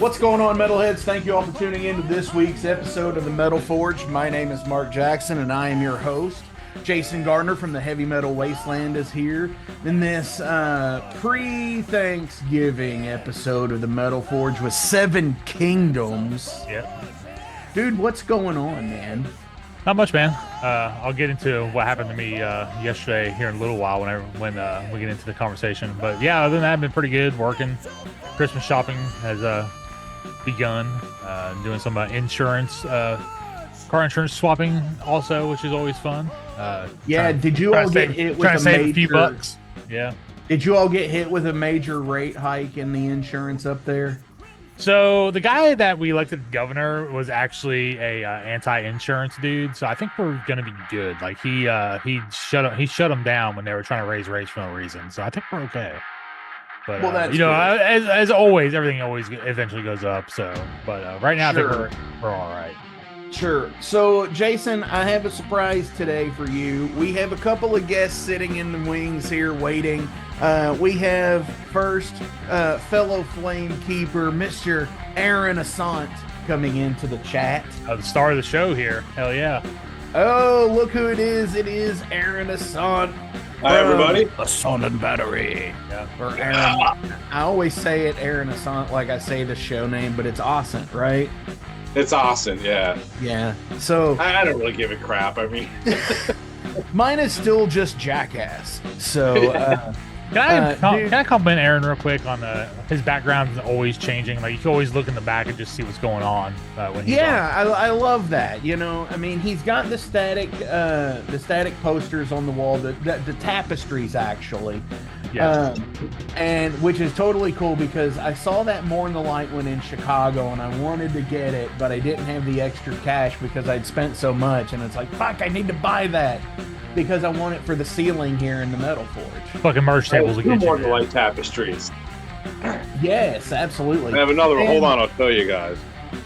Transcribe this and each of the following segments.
What's going on, Metalheads? Thank you all for tuning in to this week's episode of the Metal Forge. My name is Mark Jackson, and I am your host. Jason Gardner from the Heavy Metal Wasteland is here in this pre-Thanksgiving episode of the Metal Forge with Seven Kingdoms. Yep. Dude, what's going on, man? Not much, man. I'll get into what happened to me yesterday here in a little while when we get into the conversation. But yeah, other than that, I've been pretty good working. Christmas shopping has begun. Doing some insurance, car insurance swapping also, which is always fun. Did you all get hit with a few bucks? Yeah. Did you all get hit with a major rate hike in the insurance up there? So the guy that we elected governor was actually a anti-insurance dude. So I think we're gonna be good. Like he shut them down when they were trying to raise rates for no reason. So I think we're okay. But well, that's as always, everything always eventually goes up. So, but right now sure. I think we're all right. Sure. So, Jason, I have a surprise today for you. We have a couple of guests sitting in the wings here waiting. We have first fellow Flamekeeper, Mr. Aaron Ossont, coming into the chat. The star of the show here. Hell yeah. Oh, look who it is. It is Aaron Ossont. Hi, everybody. Ossont&battery. Yeah. Or Aaron. I always say it Aaron Ossont like I say the show name, but it's Ossont, right? It's Austin, yeah. Yeah. So I don't really give a crap. I mean, mine is still just Jackass. So can I compliment Aaron real quick on his background is always changing. Like you can always look in the back and just see what's going on when he's on. I love that. You know, I mean, he's got the static posters on the wall, the tapestries actually. Yeah. And which is totally cool because I saw that More in the Light one in Chicago and I wanted to get it, but I didn't have the extra cash because I'd spent so much, and it's like, fuck, I need to buy that because I want it for the ceiling here in the Metal Forge. Fucking merch tables will get you. More in the Light tapestries. Yes, absolutely. I have another one. Hold on, I'll show you guys.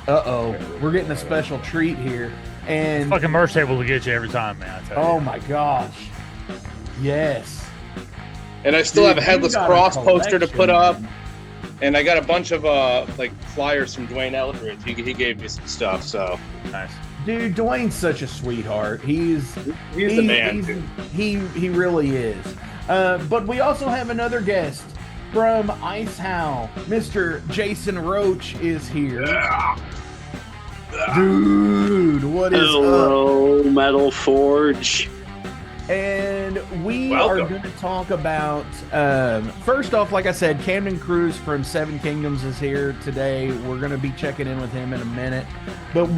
We're getting a special treat here. And fucking merch tables will get you every time, man. I tell you. Oh my gosh. Yes. And I still have a Headless Cross poster to put up. And I got a bunch of like flyers from Dwayne Eldridge. He gave me some stuff, so nice. Dude, Dwayne's such a sweetheart. He's the man. He really is. But we also have another guest from Ice Howl. Mr. Jason Roach is here. Yeah. Dude, what is Hello, Metal Forge. And we Welcome. are going to talk about, first off, like I said, Camden Cruz from Seven Kingdoms is here today. We're going to be checking in with him in a minute. But,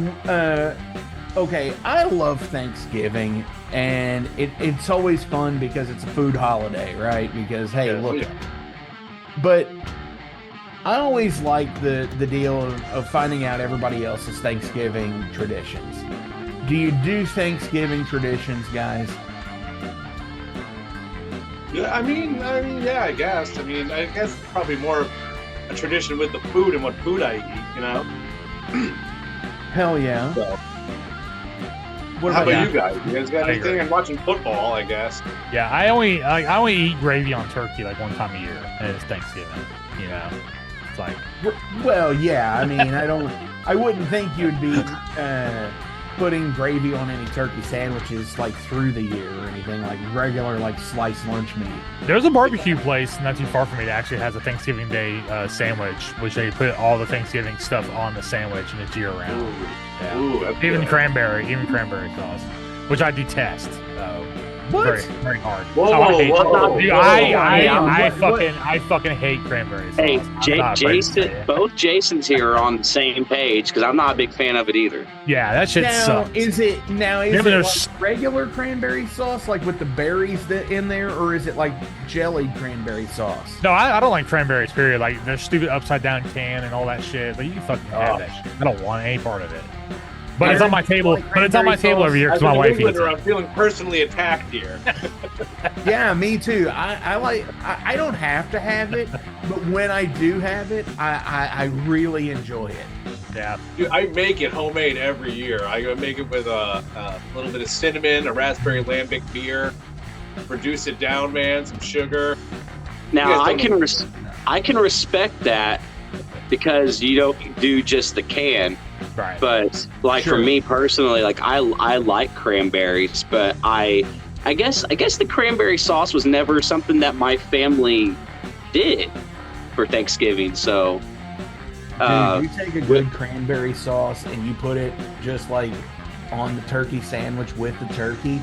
okay, I love Thanksgiving, and it's always fun because it's a food holiday, right? Because, hey, Yeah, look. yeah. But I always like the deal of finding out everybody else's Thanksgiving traditions. Do you do Thanksgiving traditions, guys? Yeah, I mean, yeah, I guess. I mean, I guess it's probably more a tradition with the food and what food I eat, you know? Hell yeah. So, What how about about you? you guys? You guys got I anything? agree. I'm watching football, I guess. Yeah, I only eat gravy on turkey like one time a year, and it's Thanksgiving. You know, it's like Well, yeah, I mean, I wouldn't think you'd be putting gravy on any turkey sandwiches like through the year or anything, like regular like sliced lunch meat. there's a barbecue place not too far from me that actually has a Thanksgiving Day sandwich, which they put all the Thanksgiving stuff on the sandwich and it's year round. Yeah. Ooh, that's Even good. cranberry sauce, which I detest. What? Very, very hard. Whoa, Oh, I hate whoa, Dude, whoa, I fucking hate cranberry sauce. Hey, I'm not afraid to say Jason, it. both Jasons here are on the same page because I'm not a big fan of it either. Yeah, that shit Now, sucks. is it Remember like there's- regular cranberry sauce, like with the berries in there, or is it like jellied cranberry sauce? No, I don't like cranberries, period. Like, their stupid upside-down can and all that shit. Like, you can fucking have that shit. I don't want any part of it. But it's on my table. But it's on my table every year As because a my New wife eats Englander, it. I'm feeling personally attacked here. Yeah, me too. I don't have to have it, but when I do have it, I really enjoy it. Yeah. Dude, I make it homemade every year. I make it with a little bit of cinnamon, a raspberry lambic beer, reduce it down, man, some sugar. Now You guys I don't can respect that because you don't do just the can. Right. But like Sure. for me personally, like I like cranberries, but I guess the cranberry sauce was never something that my family did for Thanksgiving. So Dude, you take a good cranberry sauce and you put it just like on the turkey sandwich with the turkey,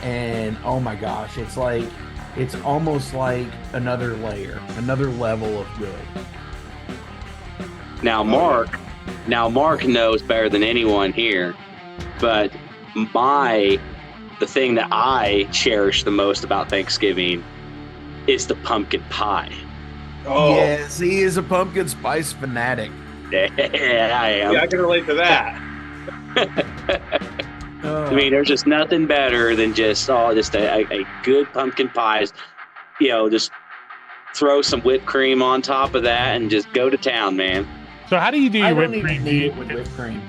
and oh my gosh, it's almost like another layer, another level of good. now Mark knows better than anyone here, but the thing that I cherish the most about Thanksgiving is the pumpkin pie. Oh, Yes, he is a pumpkin spice fanatic. Yeah, I am. yeah, I can relate to that. I mean, there's just nothing better than just a good pumpkin pie. You know, just throw some whipped cream on top of that and just go to town, man. So how do you do I your don't whipped even cream? need it with whipped cream.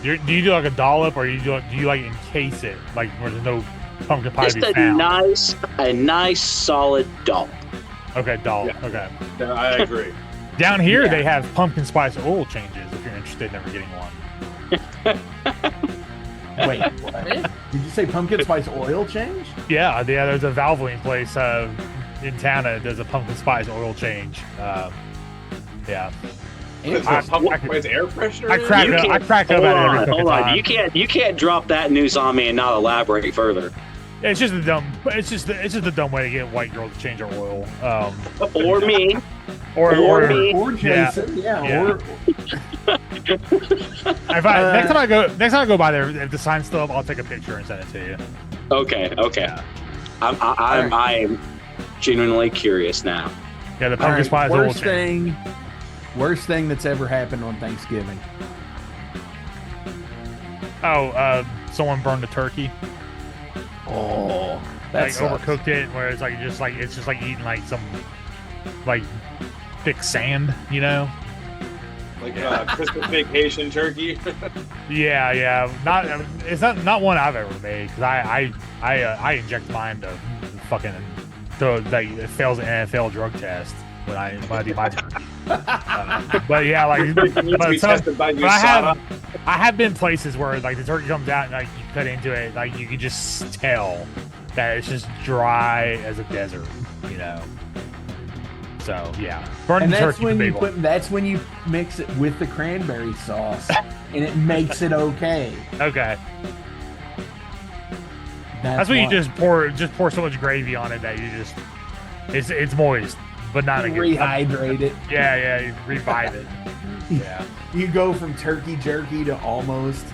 Do you do like a dollop, or do you like encase it, like where there's no pumpkin pie Just to be a found? nice solid dollop. Okay, dollop. Yeah. Okay. Yeah, I agree. Down here, Yeah. they have pumpkin spice oil changes if you're interested in ever getting one. Wait, what? Did you say pumpkin spice oil change? Yeah, there's a Valvoline place in town that does a pumpkin spice oil change. Yeah. It's Interesting. it's air freshener. I in it? crack You up. can't- I crack up at it every fucking Hold on. time. You can't drop that news on me and not elaborate further. It's just a dumb. It's just a dumb way to get white girls to change their oil. Or me. Or me. Or Yeah. Jason, yeah. Yeah. Or next time I go by there, if the sign's still up, I'll take a picture and send it to you. Okay. I'm genuinely curious now. Yeah, the all pumpkin right, spice oil change. worst thing that's ever happened on Thanksgiving. Oh, someone burned a turkey. Oh, that Like sucks. overcooked it, where it's just like eating like some like thick sand, you know? Like Christmas vacation turkey. Yeah. It's not one I've ever made, because I inject mine to fucking it fails an NFL drug test when I do my turkey. But yeah, like It needs to be tested by USADA. I have been places where like the turkey comes out and like you cut into it, like you can just tell that it's just dry as a desert, you know. So yeah, burning And the that's turkey when the you big one. that's when you mix it with the cranberry sauce, and it makes it okay. Okay, that's when you why. just pour so much gravy on it that you just it's moist, but not a good. rehydrate it. Yeah, you revive it. Yeah, You go from turkey jerky to almost.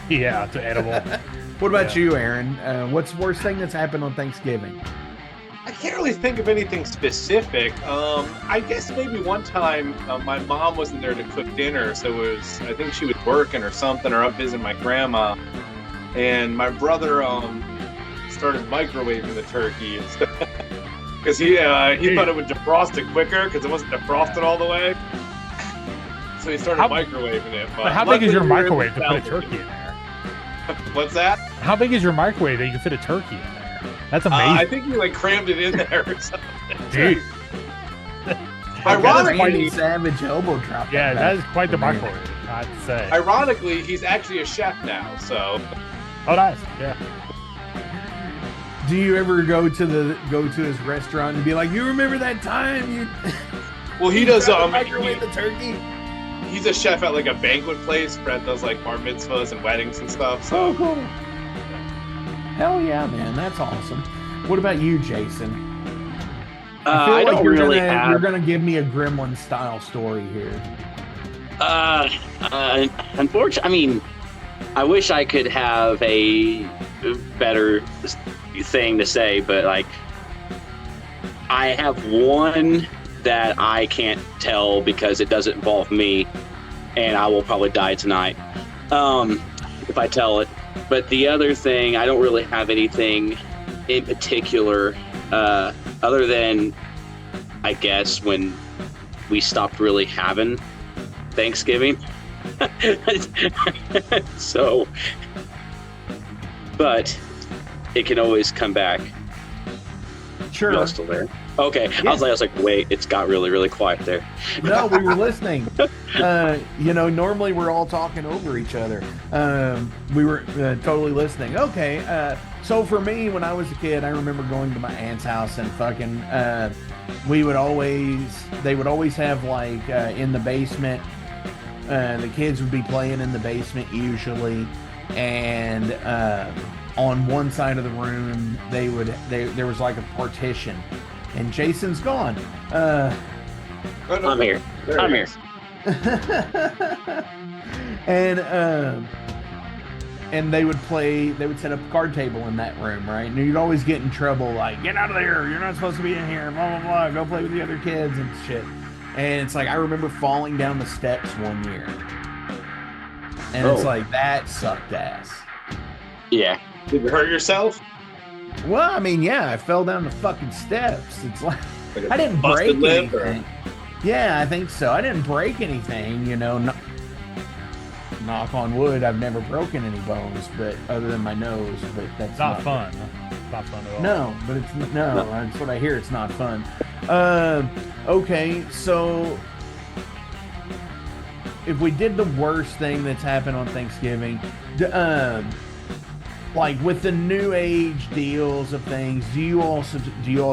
yeah, to edible. What about Yeah. you, Aaron? What's the worst thing that's happened on Thanksgiving? I can't really think of anything specific. I guess maybe one time my mom wasn't there to cook dinner, so I think she was working or something, or up visiting my grandma, and my brother started microwaving the turkey because he thought it would defrost it quicker because it wasn't defrosted all the way. So he started microwaving it. But how big is your luckily we were microwave to able put a to turkey in there? What's that? How big is your microwave that you can fit a turkey in there? That's I amazing, think you crammed it in there or something. dude. Ironically, Randy Savage elbow drop. Yeah, that is quite the Man. microwave, I'd say. Ironically, he's actually a chef now, so Oh, nice. Yeah. Do you ever go to his restaurant and be like, "You remember that time you?" well he does microwave the turkey. he's a chef at like a banquet place. Brett does like bar mitzvahs and weddings and stuff. So Oh, cool. Hell yeah, man, that's awesome. What about you, Jason? I don't really have. You're gonna give me a Gremlin style story here. Unfortunately, I mean, I wish I could have a better thing to say, but like, I have one that I can't tell because it doesn't involve me, and I will probably die tonight if I tell it. But the other thing, I don't really have anything in particular, other than, I guess, when we stopped really having Thanksgiving. So, but it can always come back. Sure. Y'all still there? Okay, Yeah. I was like, wait, it's got really, really quiet there. No, we were listening. Normally we're all talking over each other. We were totally listening. Okay, so for me, when I was a kid, I remember going to my aunt's house and fucking. They would always have like in the basement. The kids would be playing in the basement usually, and on one side of the room there was like a partition. And Jason's gone. I'm here. I'm here. And they would set up a card table in that room, right? And you'd always get in trouble, like, get out of there, you're not supposed to be in here, blah, blah, blah, go play with the other kids and shit. And it's like, I remember falling down the steps one year. And it's like, that sucked ass. Yeah. Did you hurt yourself? Well, I mean, yeah, I fell down the fucking steps. It's like I didn't busted break lip, anything. Yeah, I think so. I didn't break anything, knock on wood, I've never broken any bones, but other than my nose. But that's Not fun. Not fun at all. No, but that's what I hear. It's not fun. Okay, so if we did the worst thing that's happened on Thanksgiving, like with the new age deals of things, do you all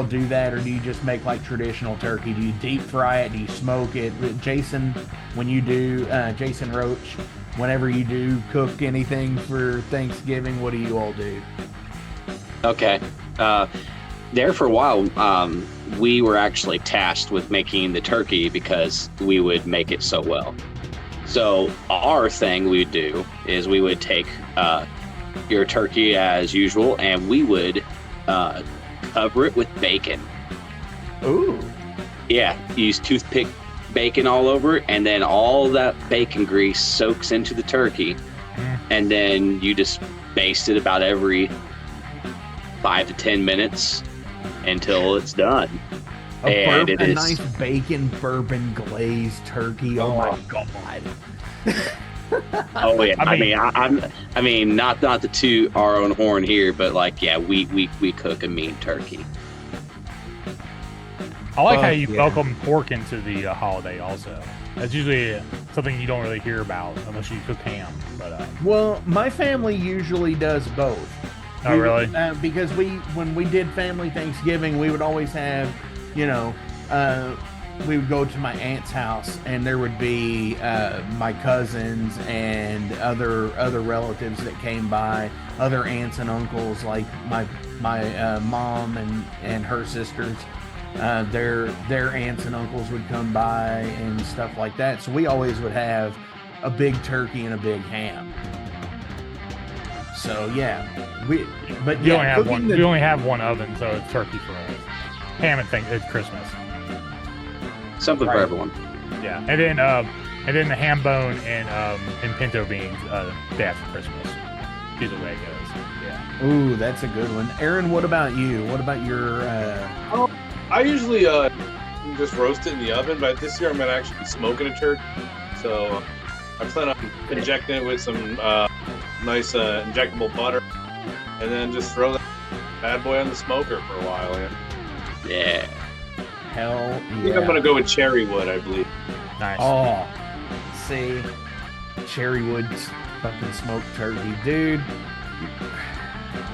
do that, or do you just make like traditional turkey? Do you deep fry it? Do you smoke it? Jason, when you do, Jason Roach, whenever you do cook anything for Thanksgiving, what do you all do? Okay. There for a while, we were actually tasked with making the turkey because we would make it so well. So our thing we would do is we would take your turkey as usual, and we would cover it with bacon. Ooh. Yeah, use toothpick bacon all over it, and then all that bacon grease soaks into the turkey, and then you just baste it about every 5 to 10 minutes until it's done. A nice bacon bourbon glazed turkey. Oh my god. Oh yeah. I mean, not to toot our own horn here, but like, yeah, we cook a mean turkey. I like how you welcome pork into the holiday. Also, that's usually something you don't really hear about unless you cook ham. But well, my family usually does both. Oh, really? Because when we did family Thanksgiving, we would always have, we would go to my aunt's house, and there would be my cousins and other relatives that came by, other aunts and uncles, like my mom and her sisters. Their aunts and uncles would come by and stuff like that. So we always would have a big turkey and a big ham. So yeah, we only have one oven, so it's turkey for us. Ham and it's Christmas. Something for everyone. Yeah, and then the ham bone and pinto beans day after Christmas. Either way it goes. Yeah. Ooh, that's a good one. Aaron, what about you? What about your? I usually just roast it in the oven, but this year I'm gonna actually be smoking a turkey. So I plan on injecting it with some nice injectable butter, and then just throw that bad boy on the smoker for a while. Yeah. Hell yeah. I think I'm gonna go with cherry wood, I believe. Nice. Oh, see, cherry wood fucking smoked turkey, dude.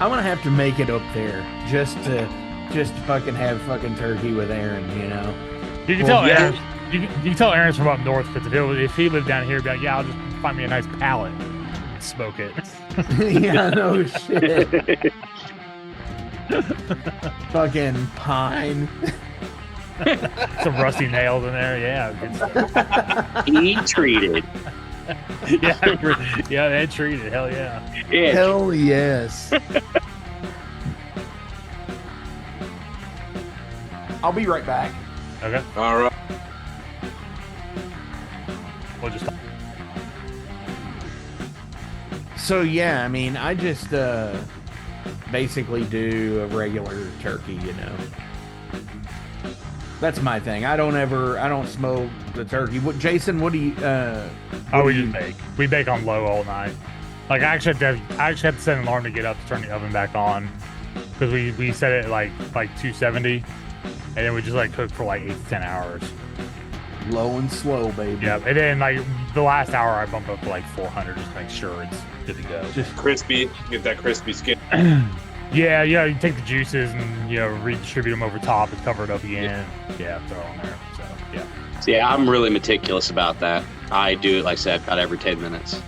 I'm gonna have to make it up there just to fucking have fucking turkey with Aaron, You can tell Aaron. You can tell Aaron's from up north, because if he lived down here, he'd be like, yeah, I'll just find me a nice pallet, smoke it. Yeah, no shit. Fucking pine. Some rusty nails in there, yeah. Heat treated. Yeah, they treated. Hell yeah. Yeah. Hell yes. I'll be right back. Okay. All right. We'll just. So yeah, I mean, I just basically do a regular turkey, That's my thing. I don't smoke the turkey. Jason, what do you? We just bake. We bake on low all night. Like I actually have to set an alarm to get up to turn the oven back on, because we set it at like 270, and then we just like cook for like 8 to 10 hours. Low and slow, baby. Yeah, and then like the last hour I bump up to like 400 just to make sure it's good to go. Just Crispy, get that crispy skin. Yeah, you take the juices and redistribute them over top and cover it up again. Yeah, throw it on there. So yeah. So, yeah, I'm really meticulous about that. I do it, like I said, about every 10 minutes.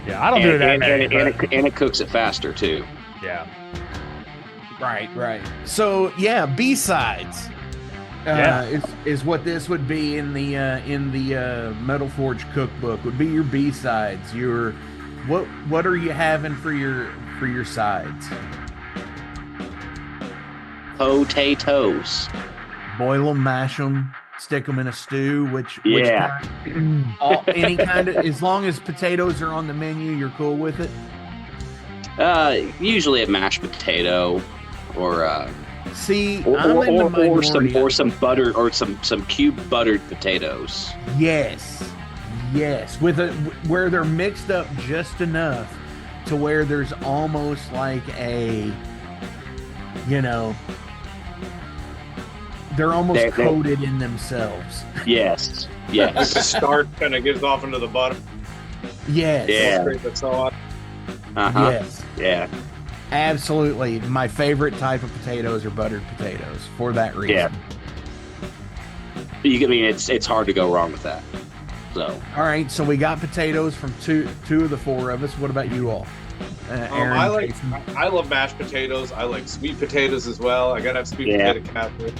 Yeah, I don't do it that many. And it cooks it faster too. Yeah. right. So yeah, B-sides. Is what this would be in the Metal Forge cookbook. Would be your B-sides. Your what are you having for your sides? Potatoes. Boil them, mash them, stick them in a stew. Which Yeah. any kind of, as long as potatoes are on the menu, you're cool with it. Usually a mashed potato, or See, I'm in the minority. or some butter, or some cube buttered potatoes. Yes, with where they're mixed up just enough to where there's almost like a, they're almost coated in themselves. Yes. Like the starch kind of gives off into the bottom. Yes. Yeah. That's all. Yes. Yeah. Absolutely. My favorite type of potatoes are buttered potatoes for that reason. Yeah. It's hard to go wrong with that. So. All right. So we got potatoes from two of the four of us. What about you all? Aaron, I love mashed potatoes. I like sweet potatoes as well. I gotta have sweet potato casserole.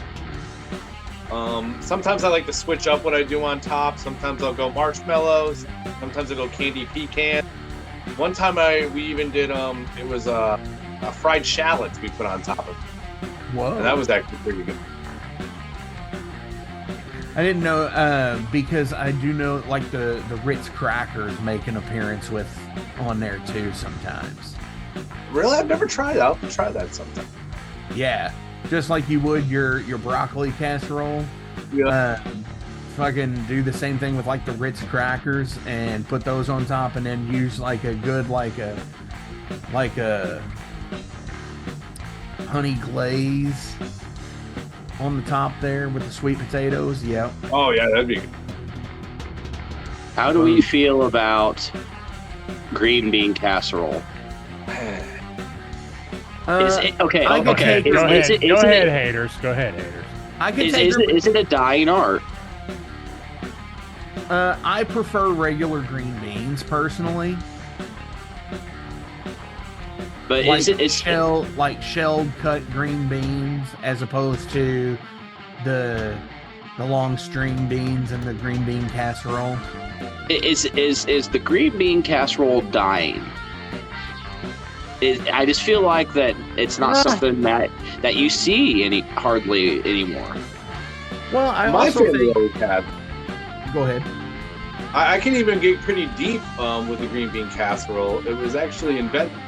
Sometimes I like to switch up what I do on top. Sometimes I'll go marshmallows. Sometimes I'll go candy pecan. One time we even did it was fried shallots we put on top of it. Whoa. And that was actually pretty good. I didn't know because I do know like the Ritz crackers make an appearance on there too sometimes. Really? I've never tried that. I'll have to try that sometime. Yeah. Just like you would your broccoli casserole. Yeah. Fucking do the same thing with like the Ritz crackers and put those on top, and then use like a good like a honey glaze on the top there with the sweet potatoes. Yeah. Oh yeah, that'd be good. How do we feel about green bean casserole? Okay. Go ahead, haters. Go ahead, haters. I can Is it a dying art? I prefer regular green beans personally. But Like it's shelled cut green beans as opposed to the long string beans and the green bean casserole. Is the green bean casserole dying? I just feel like that it's not something that you see hardly anymore. Well, I My also family think. always had. Go ahead. I can even get pretty deep with the green bean casserole. It was actually invented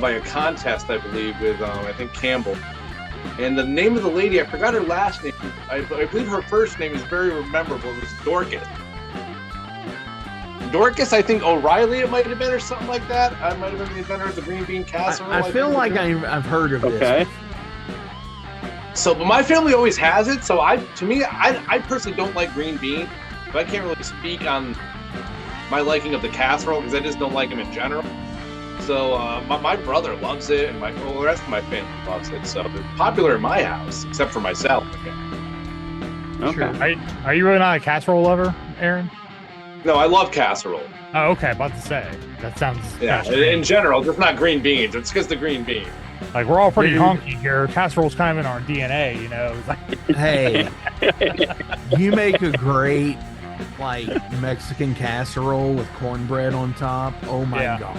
by a contest, I believe, with I think Campbell. And the name of the lady, I forgot her last name. I believe her first name is very memorable. It was Dorcas. Dorcas, I think O'Reilly it might have been, or something like that. I might have been the inventor of the green bean casserole. I feel like I've heard of this. Okay. So, but my family always has it. So I personally don't like green bean. But I can't really speak on my liking of the casserole because I just don't like them in general. So my brother loves it, and the rest of my family loves it. So it's popular in my house, except for myself. Okay. Sure. Are you really not a casserole lover, Aaron? No, I love casserole. Oh, okay. About to say that sounds. Yeah, kinda strange. in general, just not green beans. It's because the green bean. Like we're all pretty Dude. honky here. Casserole's kind of in our DNA, you know. It's like, Hey, you make a great like Mexican casserole with cornbread on top. Oh my Yeah. god.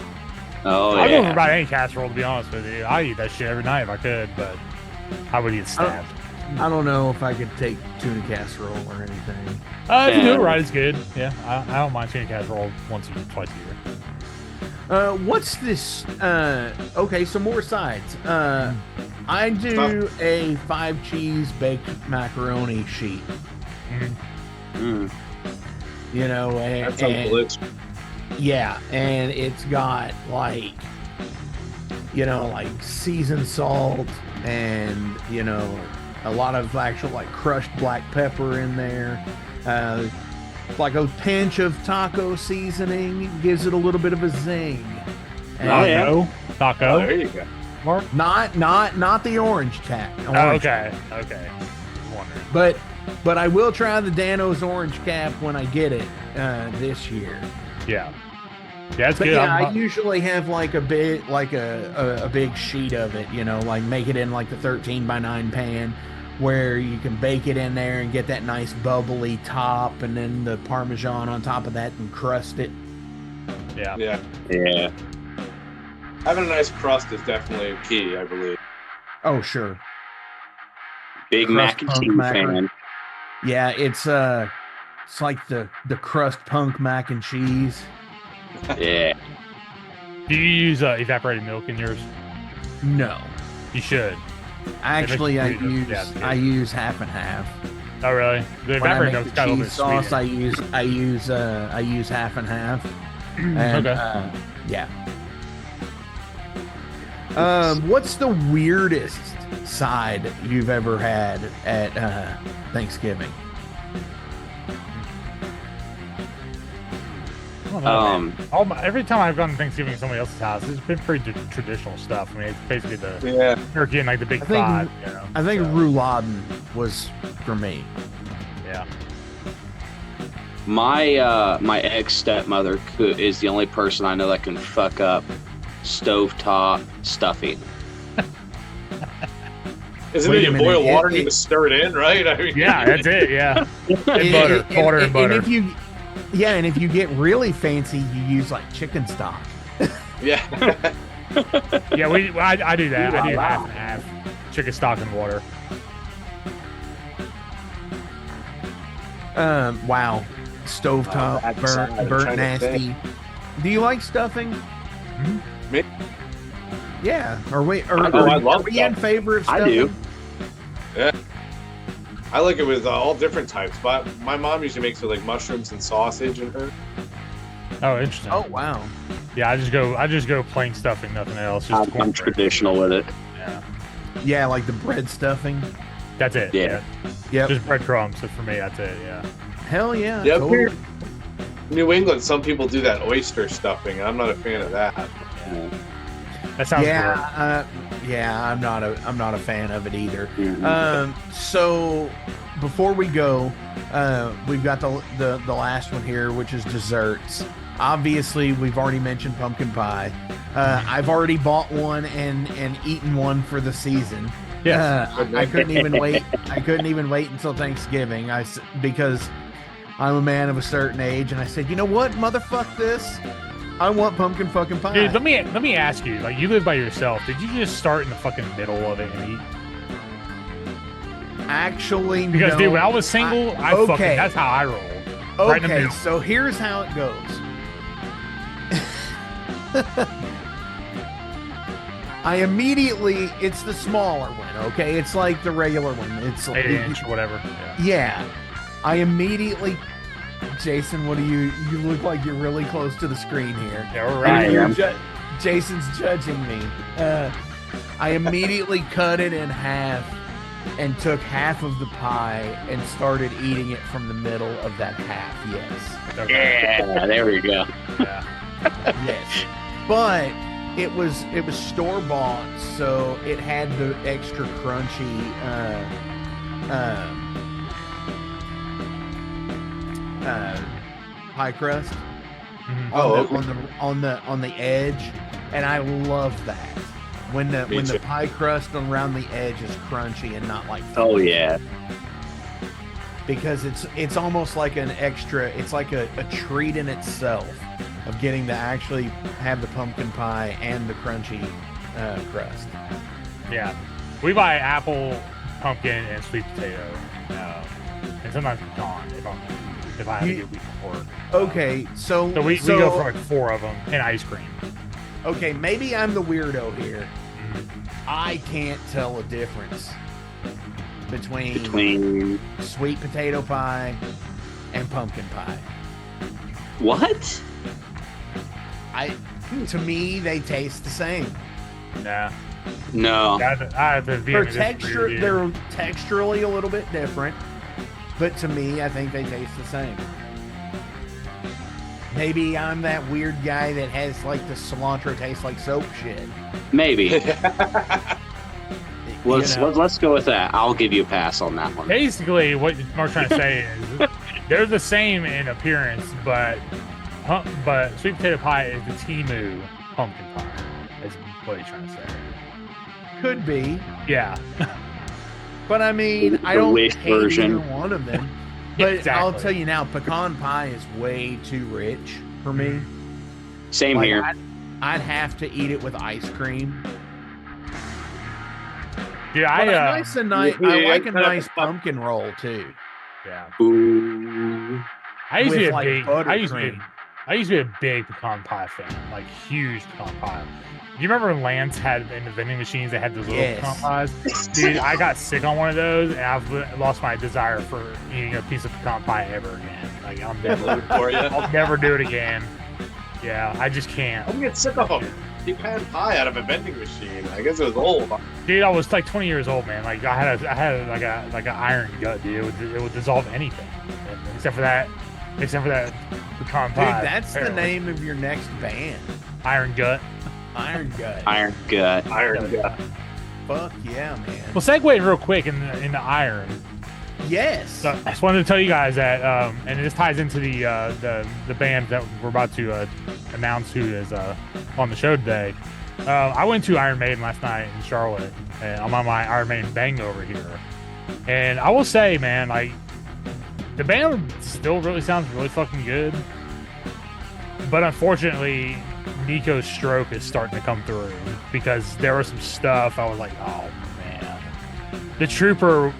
Oh I don't know yeah. about any casserole, to be honest with you. I eat that shit every night if I could, but I would get stabbed. I don't know if I could take tuna casserole or anything. If you do it right, it's good. Yeah, I don't mind tuna casserole once or twice a year. What's this? Okay, some more sides. I do a 5 cheese baked macaroni sheet. Mm. You know, That sounds delicious. yeah, and it's got like, like seasoned salt, and you know, a lot of actual like crushed black pepper in there. Like a pinch of taco seasoning gives it a little bit of a zing. And Taco. there you go. Mark. Not the orange cat. Oh, okay. Wondering. But I will try the Dano's orange cap when I get it this year. Yeah. Yeah, it's But good. yeah, I usually have like a bit like a big sheet of it, you know, like make it in like the 13x9 pan where you can bake it in there and get that nice bubbly top, and then the Parmesan on top of that and crust it. Yeah. Having a nice crust is definitely key, I believe. Oh sure. Big mac and cheese fan. Yeah, it's like the crust punk mac and cheese. Yeah. Do you use evaporated milk in yours? No, You should. actually, I use Yeah, it's good. I use half and half. Oh, really? The When I evaporated make milk's the got a little cheese bit sauce, sweet. I use half and half. And, Okay. yeah. What's the weirdest side you've ever had at Thanksgiving? I don't know, man. Every time I've gone to Thanksgiving at somebody else's house, it's been pretty traditional stuff. I mean, it's basically the turkey and like the big five. You know? I think rouladen was for me. Yeah. My ex stepmother is the only person I know that can fuck up stovetop stuffing. Isn't Wait it a you boil minute, water and you just stir it in, right? I mean, Yeah, that's it. Yeah. And butter, water and butter. And if you get really fancy, you use like chicken stock. yeah. Yeah, I do that. I do half and half. Chicken stock and water. Wow. Stovetop, that's sad. I'm burnt trying to nasty. Do you like stuffing? Me? Yeah. Are we I love in stuffing. favor of stuffing? I do. Yeah. I like it with all different types, but my mom usually makes it with like mushrooms and sausage in her. Oh, interesting. Oh wow. Yeah, I just go plain stuffing, nothing else. Just I'm cornbread. traditional with it. Yeah. Yeah, like the bread stuffing. That's it. Yeah. Yep. Just breadcrumbs. So for me, that's it. Yeah. Hell yeah. Yeah, totally. here in New England, some people do that oyster stuffing. I'm not a fan of that. That sounds Yeah, I'm not a fan of it either. Mhm. So before we go, we've got the last one here, which is desserts. Obviously, we've already mentioned pumpkin pie. I've already bought one and eaten one for the season. Yes. I couldn't even wait. I couldn't even wait until Thanksgiving. Because I'm a man of a certain age, and I said, you know what, motherfuck this. I want pumpkin fucking pie. Dude, let me ask you. Like, you live by yourself. Did you just start in the fucking middle of it and eat? Actually, Because no. dude, when I was single, okay. That's how I roll. Okay, Right in the middle. so here's how it goes. It's the smaller one, okay? It's like the regular one. It's 8-inch or whatever. Yeah. Yeah. I immediately, Jason, what do you look like you're really close to the screen here. Yeah, we're I right. am. Jason's judging me. I immediately cut it in half and took half of the pie and started eating it from the middle of that half. Yes. Okay. Yeah, there we go. Yeah. Yes. But it was store bought, so it had the extra crunchy pie crust Mhm. on the edge, and I love that when Me the too. pie crust around the edge is crunchy and not like Oh yeah. because it's almost like an extra. It's like a treat in itself of getting to actually have the pumpkin pie and the crunchy crust. Yeah. We buy apple, pumpkin, and sweet potato. And sometimes pecan if I have to get a week before. Okay, so So we go for like 4 of them and ice cream. okay, maybe I'm the weirdo here. Mhm. I can't tell a difference between Between sweet potato pie and pumpkin pie. what? To me, they taste the same. Nah. No. I have to be They're in this they're texturally a little bit different, but to me, I think they taste the same. Maybe I'm that weird guy that has like the cilantro tastes like soap shit. Maybe. You know? Let's go with that. I'll give you a pass on that one. Basically, what Mark's trying to say is they're the same in appearance, but sweet potato pie is the Timu pumpkin pie. Is what he's trying to say. Could be, Yeah. but I mean, The I don't waste hate version. either one of them. But I'll Exactly. tell you now, pecan pie is way too rich for me. Same Like, here. I'd have to eat it with ice cream. Dude, But I I like a nice pumpkin roll too. yeah. Ooh. I used to be With, a like, big I used to be buttercream. I used to be a big pecan pie fan, like huge pecan pie. Do you remember when Lance had in the vending machines they had those little Yes. pecan pies? Dude, I got sick on one of those and I've lost my desire for eating a piece of pecan pie ever again. Like I'll never do it again. Yeah, I just can't. I'm getting sick of them. You had pie out of a vending machine. I guess it was old. Dude, I was like 20 years old, man. Like I had like an iron gut, dude. It would dissolve anything, except for that pecan Dude, pie. that's the apparently. name of your next band. Iron gut. Iron Gut. Iron gut. Iron gut. Fuck yeah, man. Well, segue real quick in the iron. Yes. So I just wanted to tell you guys that, and this ties into the band that we're about to announce who is on the show today. I went to Iron Maiden last night in Charlotte, and I'm on my Iron Maiden bang over here. And I will say, man, like the band still really sounds really fucking good, but unfortunately, Nico's stroke is starting to come through because there was some stuff I was like, oh man, the Trooper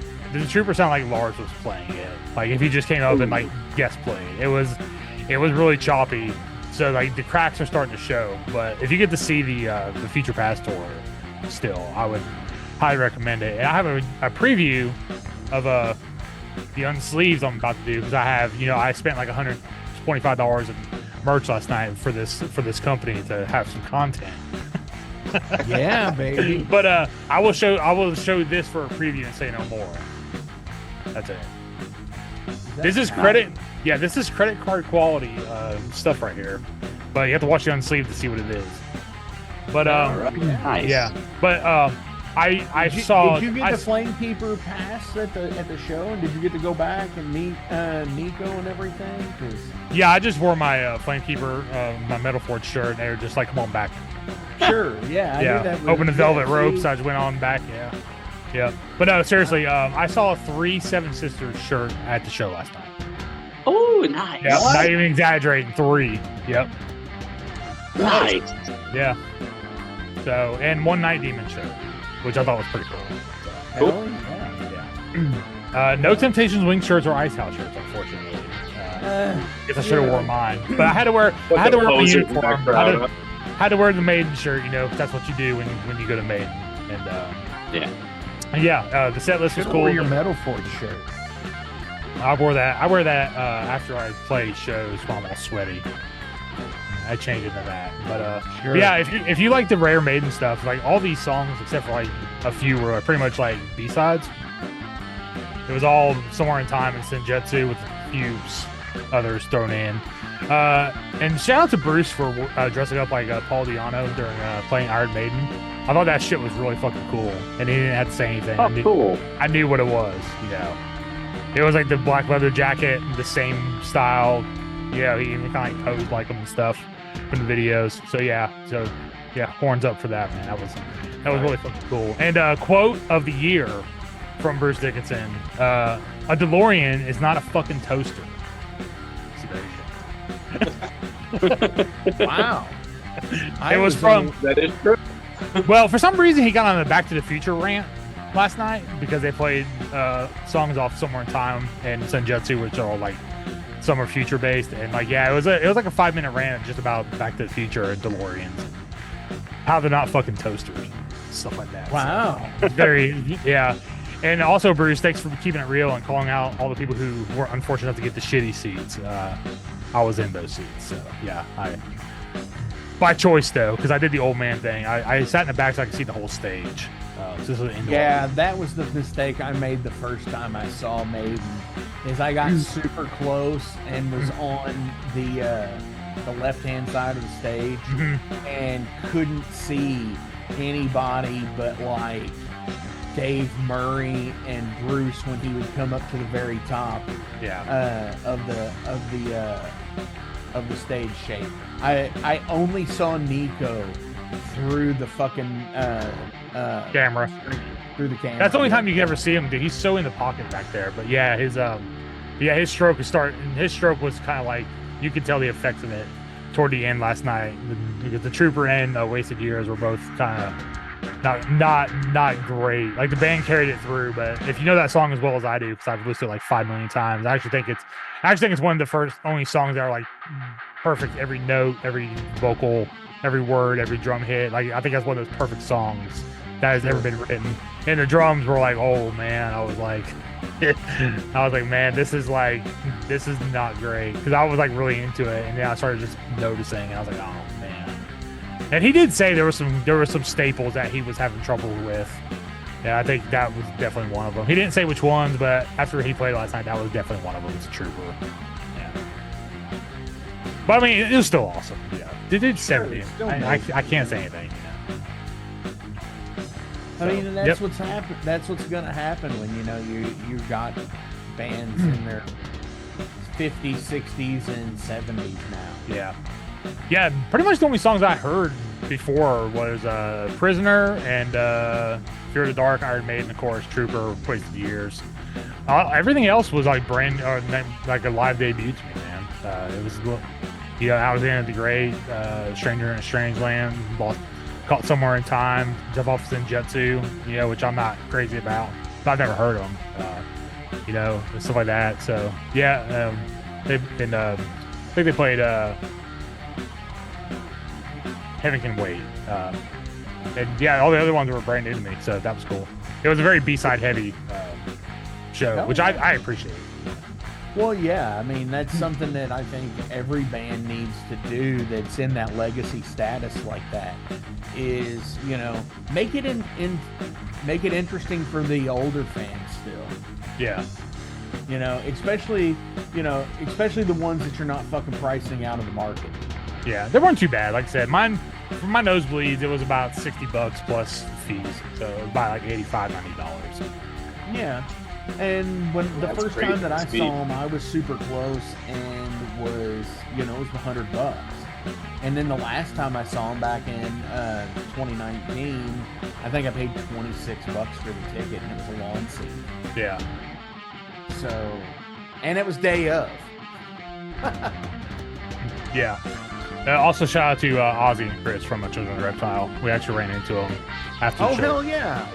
sounded like Lars was playing it. Like if he just came up and like guest played, it was really choppy. So like the cracks are starting to show. But if you get to see the Future Pass tour, still I would highly recommend it. And I have a preview of the unsleeves I'm about to do because I have I spent like $125 in merch last night for this company to have some content. Yeah, baby. But I will show this for a preview and say no more. That's it. This is credit. Yeah, this is credit card quality stuff right here. But you have to watch the unsleeve to see what it is. But Nice. yeah. But I saw. Did you get the Flamekeeper pass at the show, and did you get to go back and meet Nico and everything? 'Cause Yeah, I just wore my Flamekeeper, my Metal Forge shirt, and they were just like, "Come on back." sure, yeah, I knew that was, Open the velvet yeah, ropes. see? I just went on back. Yeah. But no, seriously, I saw a 3 Seven Sisters shirt at the show last night. Oh, nice. Yeah, not even exaggerating. 3. Yep. Nice. Yeah. So, and one Night Demon shirt, which I thought was pretty cool. Hell yeah. No Temptations wing shirts or Ice Howl shirts, unfortunately. Guess I should have worn mine, but I had to wear my uniform. Had to wear the Maiden shirt, because that's what you do when you go to Maiden. And the set list was Should cool. wear your Metal Forge shirt. I wear that after I play shows while I'm all sweaty. I changed into that, but Sure. yeah, if you like the rare Maiden stuff, like all these songs except for like a few were pretty much like B-sides. It was all Somewhere in Time and Senjutsu with a few others thrown in. And shout out to Bruce for dressing up like Paul Di'Anno during playing Iron Maiden. I thought that shit was really fucking cool, and he didn't have to say anything. Oh, cool. I knew what it was, It was like the black leather jacket, the same style. Yeah, he even kind of like posed like him and stuff from the videos. So horns up for that, man. That was really fucking cool. And quote of the year from Bruce Dickinson: "A DeLorean is not a fucking toaster." So there you go. Wow. It was from. That is true. Well, for some reason, he got on the Back to the Future rant last night because they played songs off Somewhere in Time and Senjutsu, which are all like some are future based, and like it was like a 5-minute rant just about Back to the Future and DeLoreans, how they're not fucking toasters, stuff like that. Wow. So, it's very And also, Bruce, thanks for keeping it real and calling out all the people who were unfortunate enough to get the shitty seats. I was in those seats, so yeah, by choice though, because I did the old man thing. I sat in the back so I could see the whole stage. So this was indoor. Yeah, that was the mistake I made the first time I saw Maiden. Is I got super close and was on the left-hand side of the stage and couldn't see anybody but like Dave Murray and Bruce when he would come up to the very top of the stage shape. I only saw Nico through the fucking camera. Through the camera. That's the only time you can ever see him, dude. He's so in the pocket back there. But yeah, his stroke was his stroke was kind of like, you could tell the effects of it toward the end last night. Because the Trooper and Wasted Years were both kind of not great. Like the band carried it through, but if you know that song as well as I do, because I've listened to it like 5 million times, I actually think it's one of the only songs that are like perfect, every note, every vocal, every word, every drum hit. Like I think that's one of those perfect songs that has ever been written. And the drums were like, oh man, I was like, man, this is not great, because I was like really into it, and then I started just noticing, and I was like, oh man. And he did say there were some staples that he was having trouble with. Yeah, I think that was definitely one of them. He didn't say which ones, but after he played last night, that was definitely one of them. It's a Trooper. Yeah. But I mean, it was still awesome. Yeah, they did 70. I can't say anything. I mean, and that's what's happened. That's what's gonna happen when you got bands in their 50s, 60s, and 70s now. Yeah. Pretty much the only songs I heard before was "Prisoner" and "Fear of the Dark," Iron Maiden, of course, "Trooper," "Wasted Years." Everything else was like like a live debut to me, man. It was, Alexander the Great, "Stranger in a Strange Land," "Caught Somewhere in Time," "Jump Off Senjutsu," which I'm not crazy about. But I've never heard of them, stuff like that. So yeah, they've been. I think they played Heaven Can Wait, and yeah, all the other ones were brand new to me, so that was cool. It was a very B-side heavy show, which I appreciate. Well, yeah, I mean, that's something that I think every band needs to do that's in that legacy status like that, is, make it interesting for the older fans still. Yeah. Especially the ones that you're not fucking pricing out of the market. Yeah, they weren't too bad. Like I said, mine, for my nosebleeds, it was about $60 plus fees, so it was about like $85, $90. Yeah. And when the first time that I saw him, I was super close and was, it was $100. And then the last time I saw him back in 2019, I think I paid $26 for the ticket, and it was a lawn seat. Yeah. So, and it was day of. Yeah. Also, shout out to Ozzy and Chris from Children of Reptile. We actually ran into them after the show. Oh, hell yeah.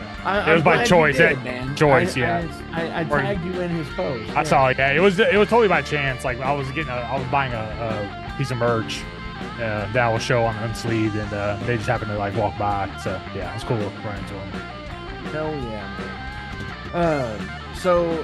It was by choice. Man. Choice, I tagged you in his post. I saw it. Yeah, it was totally by chance. Like I was buying a piece of merch that I will show on Unsleeved, and they just happened to like walk by. So yeah, it was cool to run into them. Hell yeah, man. So,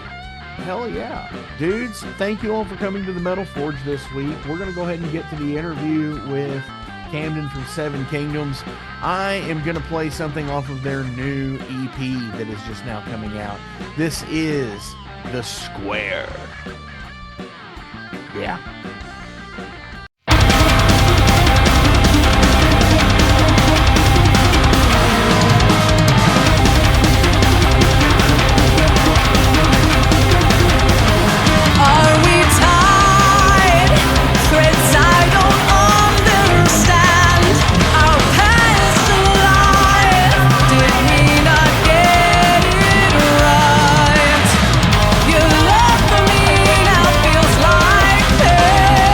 hell yeah. Dudes, thank you all for coming to the Metal Forge this week. We're going to go ahead and get to the interview with Camden from Seven Kingdoms. I am going to play something off of their new EP that is just now coming out. This is The Square. Yeah. You love me now, feels like pain.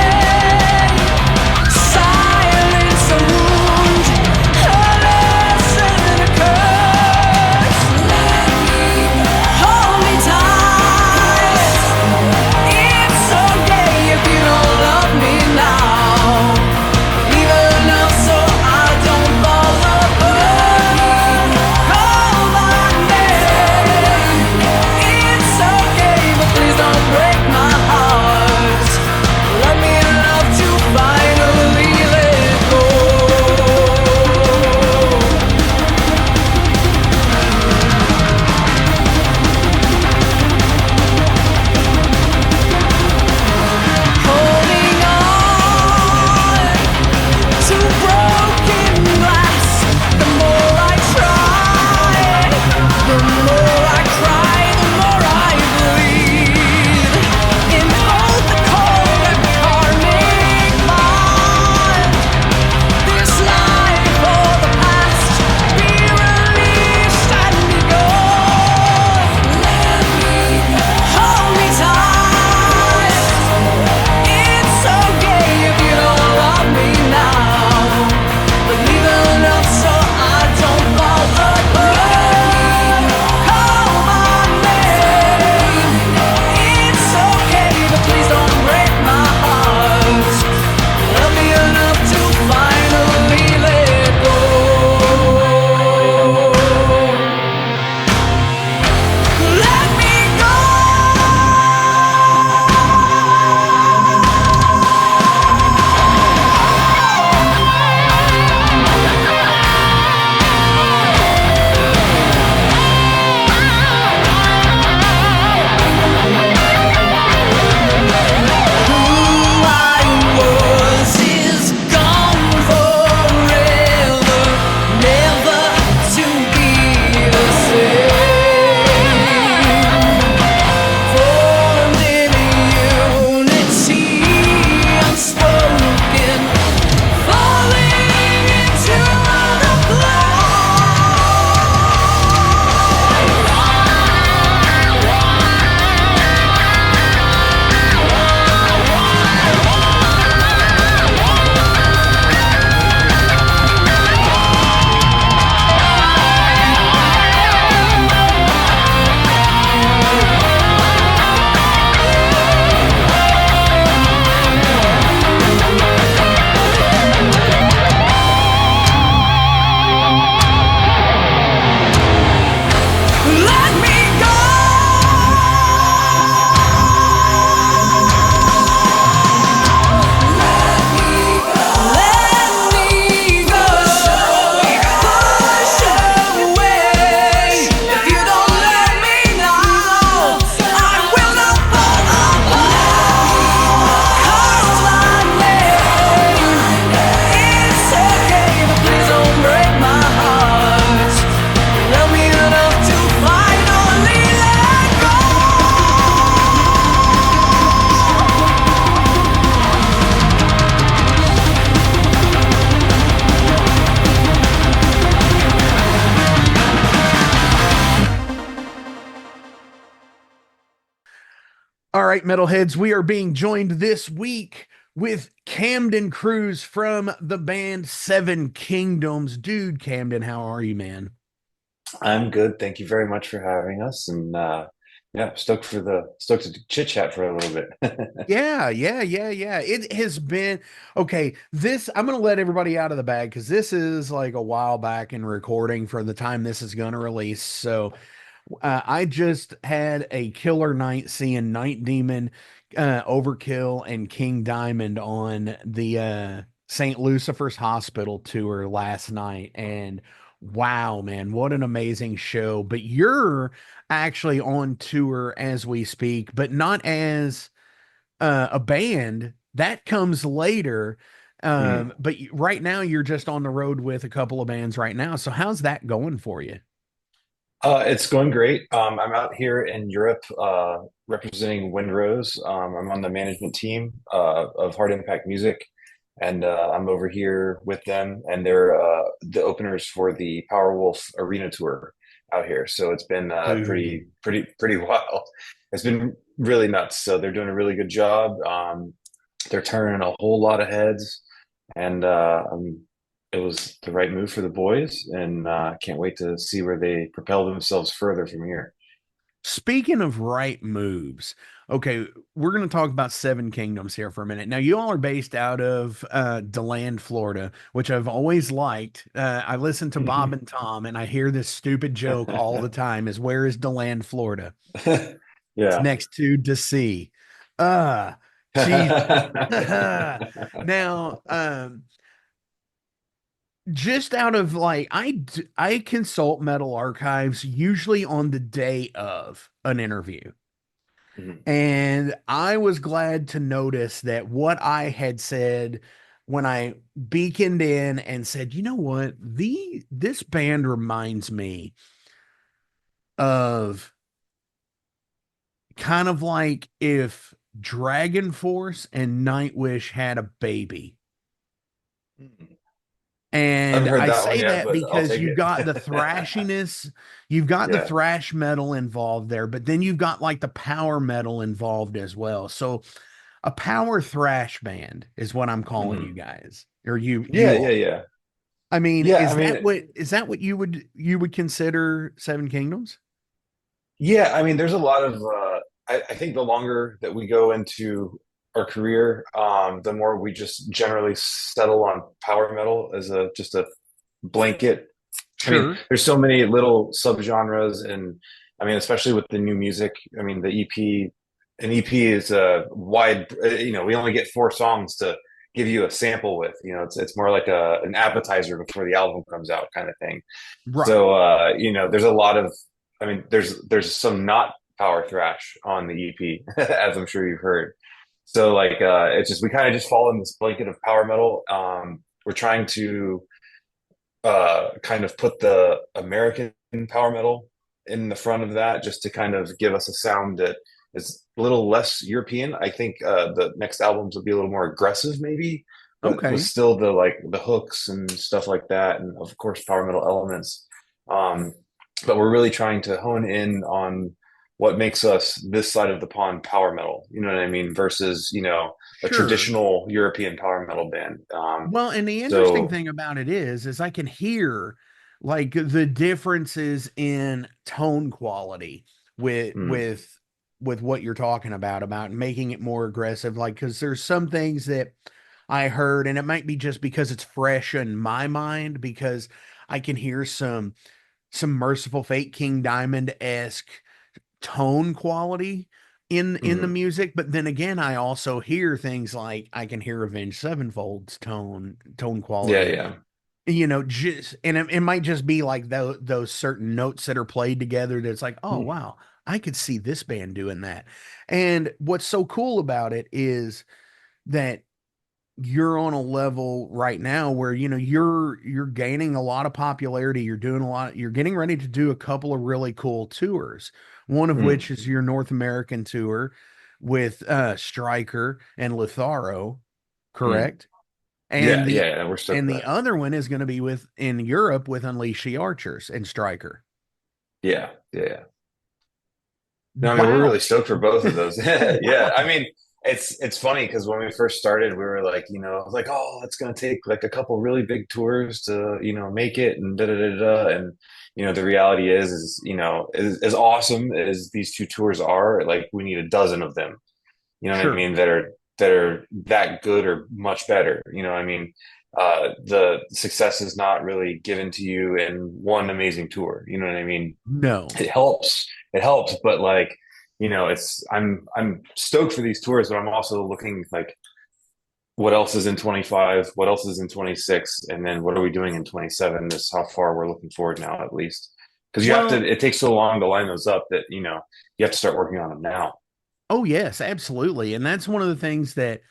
All right, metalheads, we are being joined this week with Camden Cruz from the band Seven Kingdoms. Dude, Camden, how are you, man? I'm good. Thank you very much for having us. And yeah, stoked to chit chat for a little bit. Yeah. It has been okay. I'm going to let everybody out of the bag because this is like a while back in recording for the time this is going to release. So, I just had a killer night seeing Night Demon, Overkill, and King Diamond on the St. Lucifer's Hospital tour last night. And wow, man, what an amazing show. But you're actually on tour as we speak, but not as a band. That comes later. Mhm. But right now, you're just on the road with a couple of bands right now. So, how's that going for you? It's going great. I'm out here in Europe representing Windrose. I'm on the management team of Hard Impact Music, and I'm over here with them, and they're the openers for the Powerwolf Arena Tour out here. So it's been Dude. pretty wild. It's been really nuts. So they're doing a really good job. They're turning a whole lot of heads, and it was the right move for the boys, and I can't wait to see where they propel themselves further from here. Speaking of right moves, okay, we're going to talk about Seven Kingdoms here for a minute. Now, you all are based out of DeLand, Florida, which I've always liked. I listen to Bob and Tom, and I hear this stupid joke all the time: "Is where is DeLand, Florida? It's Yeah. next to DC." Uh, Jesus. Now, just out of like I consult metal archives usually on the day of an interview. Mhm. And I was glad to notice that what I had said when I beaconed in and said, you know what, this band reminds me of kind of like if Dragon Force and Nightwish had a baby. I haven't And heard I that one say yet, that but I'll because take you've it. got the thrashiness, you've got the Yeah. thrash metal involved there, but then you've got like the power metal involved as well. So a power thrash band is what I'm calling you Mhm. guys, or you Yeah, you yeah, all. yeah. I mean, Yeah, I mean, is that what you would consider Seven Kingdoms? yeah, I mean, there's a lot of I think the longer that we go into our career, the more we just generally settle on power metal as a just a blanket. I mean, Sure. there's so many little subgenres, and I mean, especially with the new music. I mean, the EP, an EP is a wide. We only get 4 songs to give you a sample with. It's more like an appetizer before the album comes out, kind of thing. Right. So there's a lot of. I mean, there's some not power thrash on the EP, as I'm sure you've heard. So like, it's just we kind of just fall in this blanket of power metal. We're trying to kind of put the American power metal in the front of that just to kind of give us a sound that is a little less European. I think the next albums will be a little more aggressive, maybe, but with Okay. still the hooks and stuff like that, and of course power metal elements. Um, but we're really trying to hone in on what makes us this side of the pond power metal. You know what I mean? Versus a Sure. traditional European power metal band. Well, and the interesting So. thing about it is I can hear like the differences in tone quality with Mm, with with what you're talking about making it more aggressive. Like, because there's some things that I heard, and it might be just because it's fresh in my mind, because I can hear some Merciful Fate, King Diamond esque tone quality in the mhm. music. But then again, I also hear things like I can hear Avenged Sevenfold's tone Yeah, quality, yeah. just and it might just be like those certain notes that are played together that's like, oh Hmm. wow, I could see this band doing that. And what's so cool about it is that you're on a level right now where you're gaining a lot of popularity, you're doing a lot, you're getting ready to do a couple of really cool tours, one of Mm, which is your North American tour with Stryker and Litharo, mm. correct? and Yeah, the yeah, yeah. We're stoked and for the that. other one is going to be with in Europe with Unleash the Archers and Stryker. Yeah, yeah, yeah. No, I mean, we're Wow. really stoked for both of those. Yeah, I mean, it's funny because when we first started, we were like, like, oh, it's gonna take like a couple really big tours to, make it, and da da da da. And the reality is, as awesome as these two tours are, like we need a dozen of them. You know what I Sure. mean? That are that good or much better. You know, what I mean, the success is not really given to you in one amazing tour. You know what I mean? No. It helps, but like, I'm stoked for these tours, but I'm also looking like what else is in 25, what else is in 26, and then what are we doing in 27 is how far we're looking forward now, at least. Because Well, it takes so long to line those up that, you have to start working on them now. oh yes, absolutely. And that's one of the things that,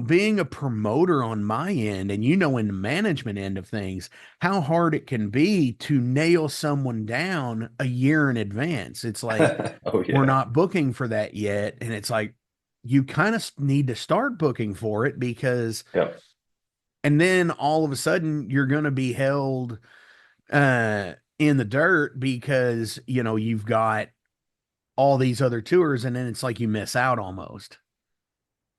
being a promoter on my end and in the management end of things, how hard it can be to nail someone down a year in advance. It's like Oh we're yeah. not booking for that yet, and it's like you kind of need to start booking for it because Yep. and then all of a sudden you're going to be held in the dirt because, you've got all these other tours, and then it's like you miss out almost,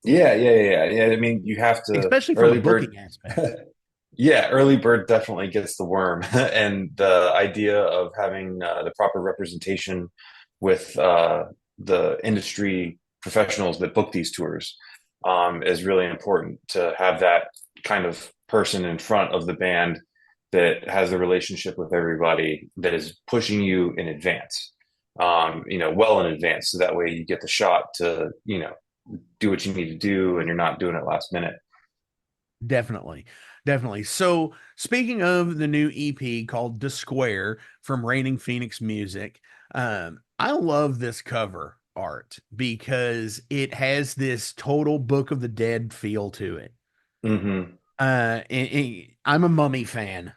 Yeah, yeah, yeah, yeah. I mean, you have to especially from a early bird. booking aspect. Yeah, early bird definitely gets the worm, and the idea of having the proper representation with the industry professionals that book these tours is really important to have that kind of person in front of the band that has a relationship with everybody that is pushing you in advance, well in advance, so that way you get the shot to, do what you need to do, and you're not doing it last minute. Definitely. Definitely. So, speaking of the new EP called The Square from Raining Phoenix Music, I love this cover art because it has this total Book of the Dead feel to it. Hmm. I'm a Mummy fan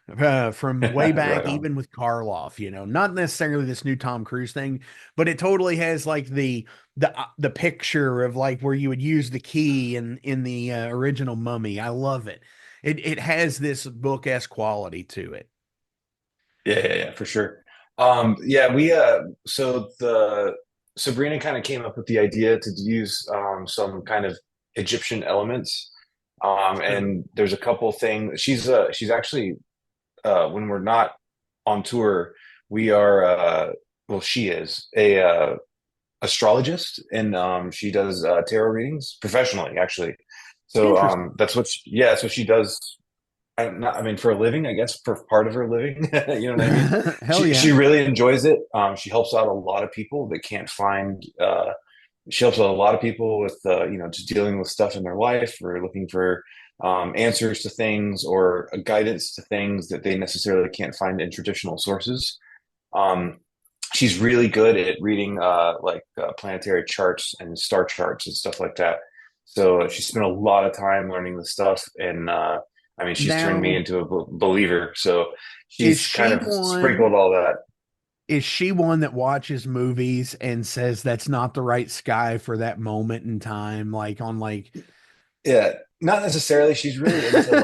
from way back, Right on. even with Karloff. Not necessarily this new Tom Cruise thing, but it totally has like the picture of like where you would use the key in the original Mummy. I love it. It has this book-esque quality to it. Yeah, yeah, yeah, for sure. Yeah, we so the Sabrina kind of came up with the idea to use some kind of Egyptian elements. Sure. And there's a couple things. She's actually when we're not on tour, we are well, she is a astrologist, and she does tarot readings professionally, actually. So Interesting. that's what she does. I mean, for a living, I guess, for part of her living. You know what I mean? Hell She yeah. really enjoys it. She helps out a lot of people that can't find. She helps out a lot of people with just dealing with stuff in their life, or looking for answers to things, or a guidance to things that they necessarily can't find in traditional sources. Um, she's really good at reading planetary charts and star charts and stuff like that. So she spent a lot of time learning the stuff, and I mean, she's turned me Now, into a believer. So is she's kind she of one? sprinkled all that. Is she one that watches movies and says that's not the right sky for that moment in time? Like on like Yeah, not necessarily. She's really into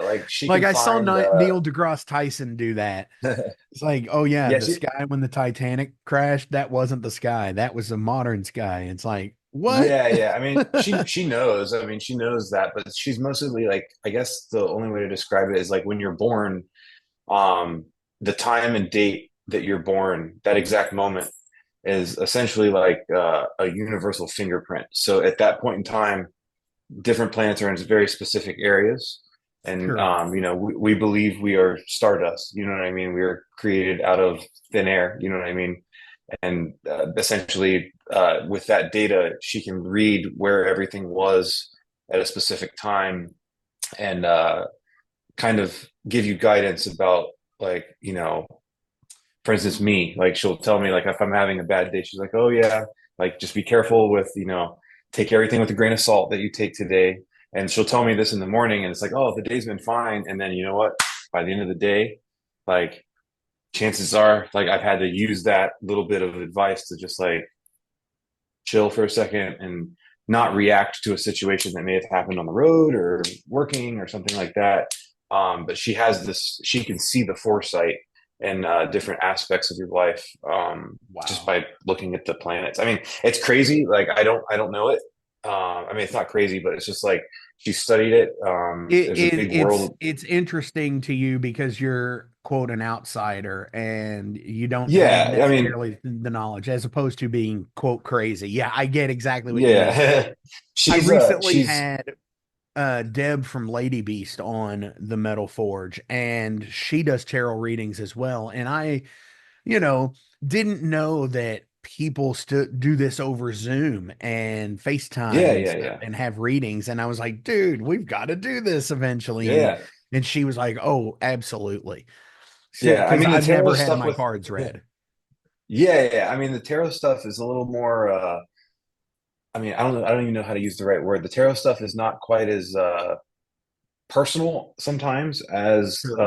like she like can I saw find Neil deGrasse Tyson do that. It's like, oh yeah, yeah, the sky when the Titanic crashed, that wasn't the sky. That was a modern sky. It's like, what? yeah. I mean, she knows. I mean, she knows that, but she's mostly like, I guess the only way to describe it is like when you're born, um, the time and date that you're born, that exact moment is essentially like a universal fingerprint. So at that point in time, different planets are in very specific areas. And, Sure. we believe we are stardust. You know what I mean? We are created out of thin air. You know what I mean? And essentially, with that data, she can read where everything was at a specific time, and kind of give you guidance about, like, for instance, me, like she'll tell me, like, if I'm having a bad day, she's like, oh yeah, like just be careful with, take everything with a grain of salt that you take today. And she'll tell me this in the morning, and it's like, oh, the day's been fine. And then, you know what? By the end of the day, like, chances are, like, I've had to use that little bit of advice to just like chill for a second and not react to a situation that may have happened on the road or working or something like that. But she has this, she can see the foresight and different aspects of your life, just Wow. by looking at the planets. I mean, it's crazy. Like I don't know it. I mean, it's not crazy, but it's just like she studied it. There's a big world. It's interesting to you because you're quote an outsider and you don't have Yeah, I mean, necessarily the knowledge as opposed to being quote crazy. Yeah, I get exactly what you mean. yeah, I recently she's had Deb from Lady Beast on the Metal Forge, and she does tarot readings as well. And I, you know, didn't know that people still do this over Zoom and FaceTime yeah, and yeah, stuff yeah, and have readings. And I was like, dude, we've got to do this eventually. yeah, And she was like, oh, absolutely. yeah. I Because mean, the I've tarot never had stuff my with cards read. yeah, yeah. I mean, the tarot stuff is a little more. I mean, I don't even know how to use the right word. The tarot stuff is not quite as personal sometimes as Sure.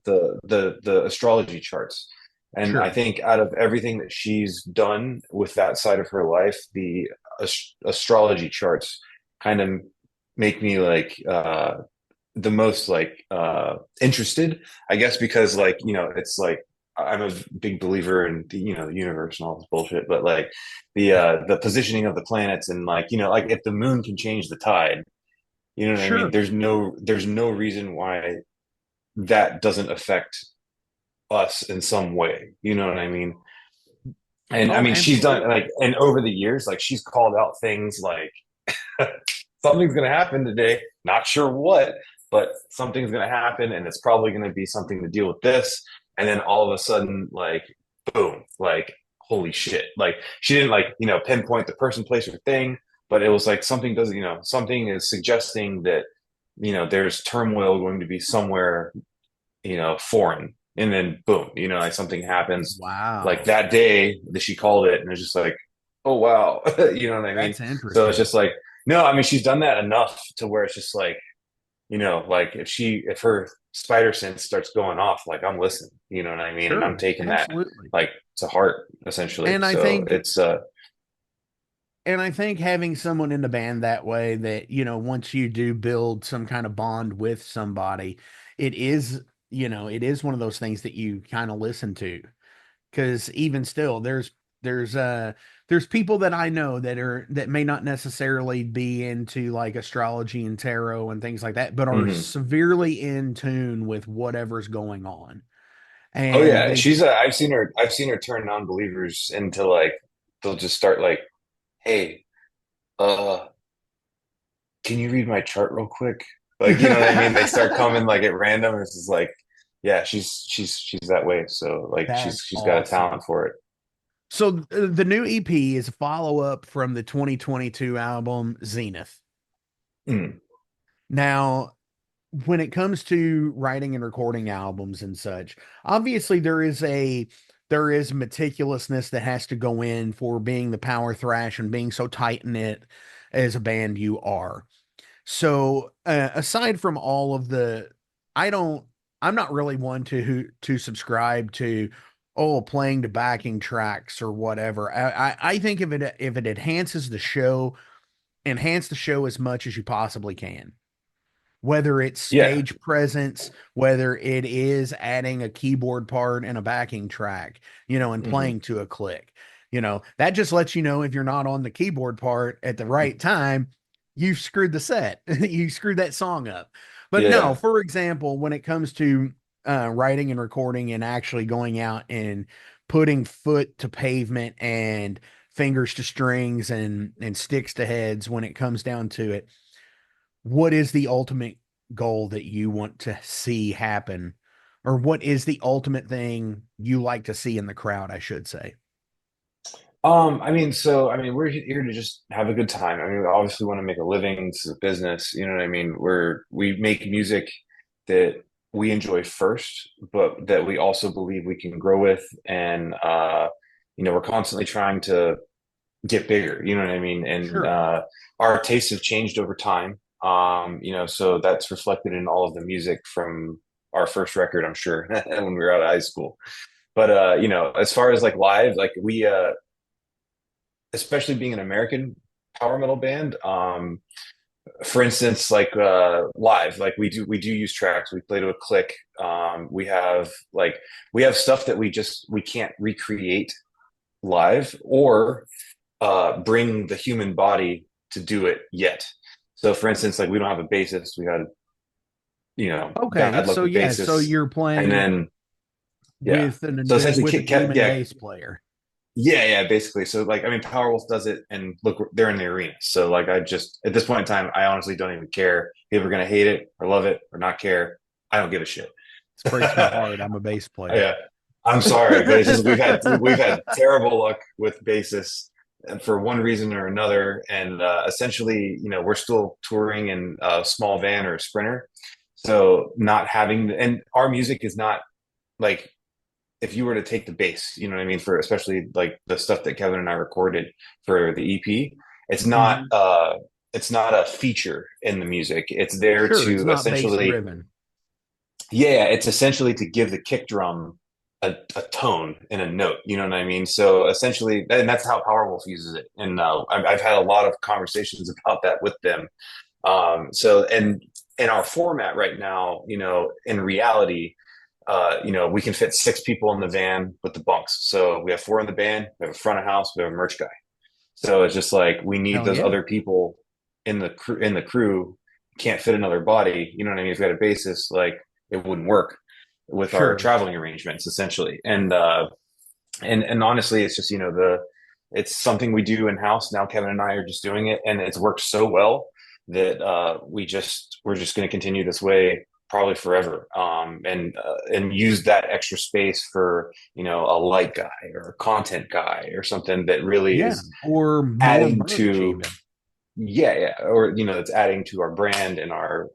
the astrology charts. And I Sure. think out of everything that she's done with that side of her life, the astrology charts kind of make me like the most like interested, I guess, because like, you know, it's like I'm a big believer in the, you know, the universe and all this bullshit, but like the positioning of the planets and like, you know, like if the moon can change the tide, you know what I mean? Sure. There's no reason why that doesn't affect us in some way. You know what I mean? And I Oh, mean, she's done absolutely. like, and over the years, like she's called out things like something's going to happen today. Not sure what, but something's going to happen, and it's probably going to be something to deal with this. And then all of a sudden, like, boom, like, holy shit. Like, she didn't like, you know, pinpoint the person, place, or thing, but it was like something doesn't, you know, something is suggesting that, you know, there's turmoil going to be somewhere, you know, foreign. And then boom, you know, like something happens like Wow. that day that she called it, and it's just like, oh wow, you know what I mean? That's So it's interesting. just like, no, I mean, she's done that enough to where it's just like, you know, like if her spider sense starts going off, like I'm listening, you know what I mean? And I'm Sure. taking that Absolutely. like to heart essentially. And I So think it's And I think having someone in the band that way that, once you do build some kind of bond with somebody, it is, it is one of those things that you kind of listen to. Because even still, there's there's people that I know that may not necessarily be into like astrology and tarot and things like that, but are mhm. severely in tune with whatever's going on. Oh And yeah, they she's I've seen her turn non-believers into like they'll just start like, hey, uh can you read my chart real quick? Like, you know what I mean? They start coming like at random. It's just like, yeah, she's that way. So like That's she's got a talent awesome. for it. So the new EP is a follow up from the 2022 album Zenith. Mm, Now, when it comes to writing and recording albums and such, obviously there is meticulousness that has to go in for being the power thrash and being so tight knit as a band you are. So, aside from all of the, I don't, I'm not really one to subscribe to, oh, playing to backing tracks or whatever. I think if it enhances the show, enhance the show as much as you possibly can. Whether it's yeah. stage presence, whether it is adding a keyboard part and a backing track, and Hmm. playing to a click, that just lets you know if you're not on the keyboard part at the right time, you've screwed the set. You screwed that song up. But no, Yeah. for example, when it comes to writing and recording and actually going out and putting foot to pavement and fingers to strings and sticks to heads when it comes down to it, what is the ultimate goal that you want to see happen, or what is the ultimate thing you like to see in the crowd, I should say? I mean, I mean, we're here to just have a good time. I mean, we obviously want to make a living. This is a business, you know what I mean? We make music that we enjoy first, but that we also believe we can grow with. And you know, we're constantly trying to get bigger, you know what I mean? And Sure. our tastes have changed over time. You know, so that's reflected in all of the music from our first record, I'm sure, when we were out of high school. But you know, as far as like live, like we especially being an American power metal band, for instance, like live, like we do use tracks. We play to a click. We have stuff that we can't recreate live or bring the human body to do it yet. So, for instance, like we don't have a bassist. We had Okay, bad luck so with yeah, so bassists, you're and playing then yeah. with an So essentially, with a human yeah, bass player. yeah, basically. So like, I mean, Powerwolf does it, and look, they're in the arena. So like, I just at this point in time, I honestly don't even care. People are gonna hate it or love it or not care. I don't give a shit. This breaks my heart. I'm a bass player. Yeah, I'm sorry, but it's just we've had terrible luck with bassists and for one reason or another, and essentially, we're still touring in a small van or a sprinter, so not having and our music is not like if you were to take the bass, you know what I mean, for especially like the stuff that Kevin and I recorded for the EP, it's not Mhm. uh it's not a feature in the music. It's there Sure, it's to not bass essentially driven. yeah, it's essentially to give the kick drum a tone and a note. You know what I mean? So essentially, and that's how Powerwolf uses it. And I've had a lot of conversations about that with them. So, and in our format right now, in reality, we can fit 6 people in the van with the bunks. So we have 4 in the band, we have a front of house, we have a merch guy. So it's just like we need Hell those yeah. other people in the crew. Can't fit another body. You know what I mean? If we had a bassist, like it wouldn't work with our Sure. traveling arrangements essentially. And honestly, it's just it's something we do in house now. Kevin and I are just doing it, and it's worked so well that we're just going to continue this way probably forever. And use that extra space for a light guy or a content guy or something that really Yeah. is Or more adding merch to even. yeah, or it's adding to our brand and our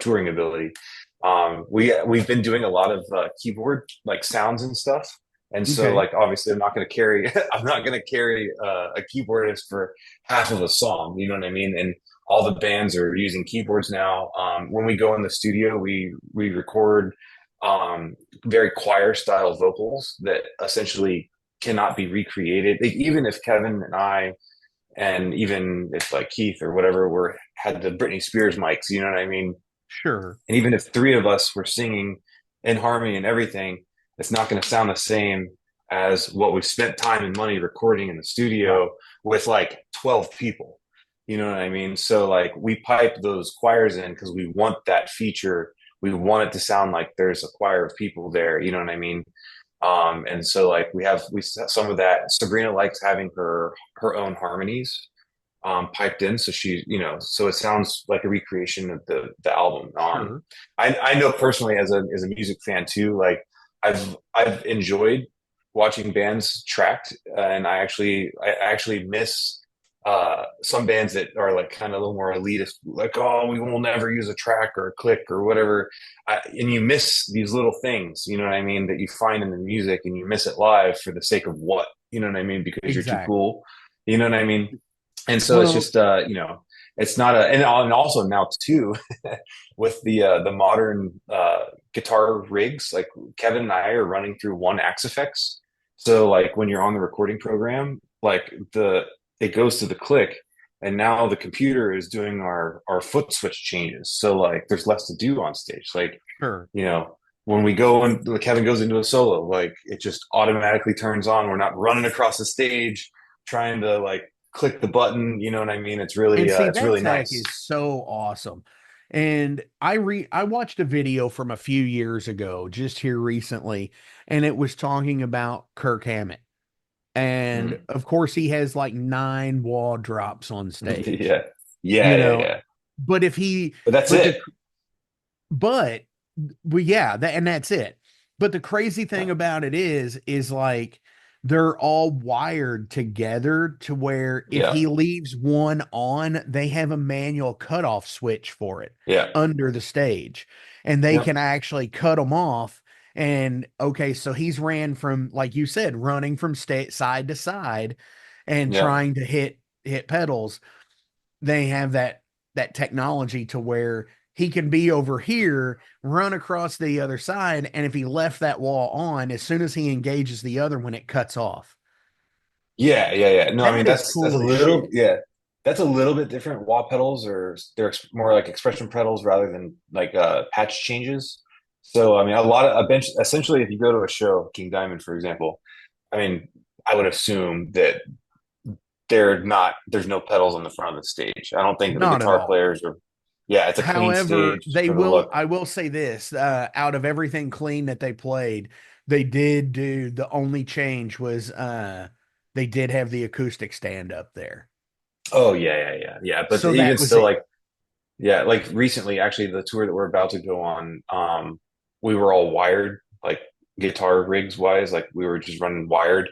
touring ability. We've been doing a lot of keyboard like sounds and stuff, and so Okay. like obviously I'm not going to carry I'm not going to carry a keyboardist for half of a song. You know what I mean? And all the bands are using keyboards now. When we go in the studio, we record very choir style vocals that essentially cannot be recreated. Like, even if Kevin and I and even if like Keith or whatever were had the Britney Spears mics, you know what I mean? Sure. And even if 3 of us were singing in harmony and everything, it's not going to sound the same as what we've spent time and money recording in the Right. studio with like 12 people. You know what I mean? So like we pipe those choirs in because we want that feature. We want it to sound like there's a choir of people there. You know what I mean? And so like we some of that. Sabrina likes having her own harmonies piped in, so so it sounds like a recreation of the album. Sure. I know personally as a music fan too, like I've enjoyed watching bands tracked, and I actually miss some bands that are like kind of a little more elitist, like, oh, we will never use a track or a click or whatever. And you miss these little things, you know what I mean, that you find in the music, and you miss it live for the sake of what, you know what I mean, because you're too Exactly. cool, you know what I mean. And so it's Well, just it's not and also now too with the modern guitar rigs, like Kevin and I are running through one Axe effects. So like when you're on the recording program, like it goes to the click, and now the computer is doing our foot switch changes. So like there's less to do on stage. Like, sure. when we go and Kevin goes into a solo, like it just automatically turns on. We're not running across the stage trying to like click the button. You know what I mean? And see, It's that really tech nice. is so awesome. And I watched a video from a few years ago, just here recently, and it was talking about Kirk Hammett. And Mhm. of course, he has like 9 wall drops on stage, Yeah, yeah, you yeah, know. yeah. But if he, But that's but it. the, but, well, yeah, and that's it. But the crazy Yeah, thing about it is like they're all wired together to where if yeah, he leaves one on, they have a manual cutoff switch for it yeah, under the stage, and they yeah, can actually cut them off. And okay, so he's ran from, like you said, running from side to side and yeah, trying to hit pedals. They have that technology to where he can be over here, run across the other side, and if he left that wall on, as soon as he engages the other one, it cuts off. yeah, yeah, yeah. No, I mean That is that's a cool as little shit. yeah. That's a little bit different. Wah pedals or they're more like expression pedals rather than like patch changes. So I mean, a bench essentially, if you go to a show, King Diamond, for example, I mean, I would assume that there's no pedals on the front of the stage. I don't think that the Not at guitar all. players are. Yeah, it's a clean However, stage for the I look. will say this, out of everything clean that they played, they did do the only change was they did have the acoustic stand up there. Oh yeah. But So even that was still, it. like yeah, like recently, actually, the tour that we're about to go on, we were all wired, like guitar rigs wise, like we were just running wired.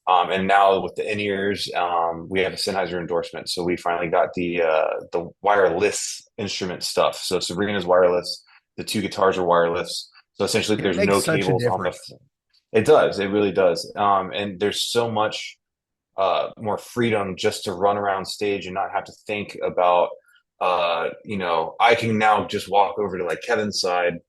And now with the in-ears, we have a Sennheiser endorsement, so we finally got the wireless instrument stuff. So Sabrina's wireless, the two guitars are wireless. So essentially, It there's makes no such a cables on the. difference. It does, it really does. And there's so much more freedom just to run around stage and not have to think about I can now just walk over to like Kevin's side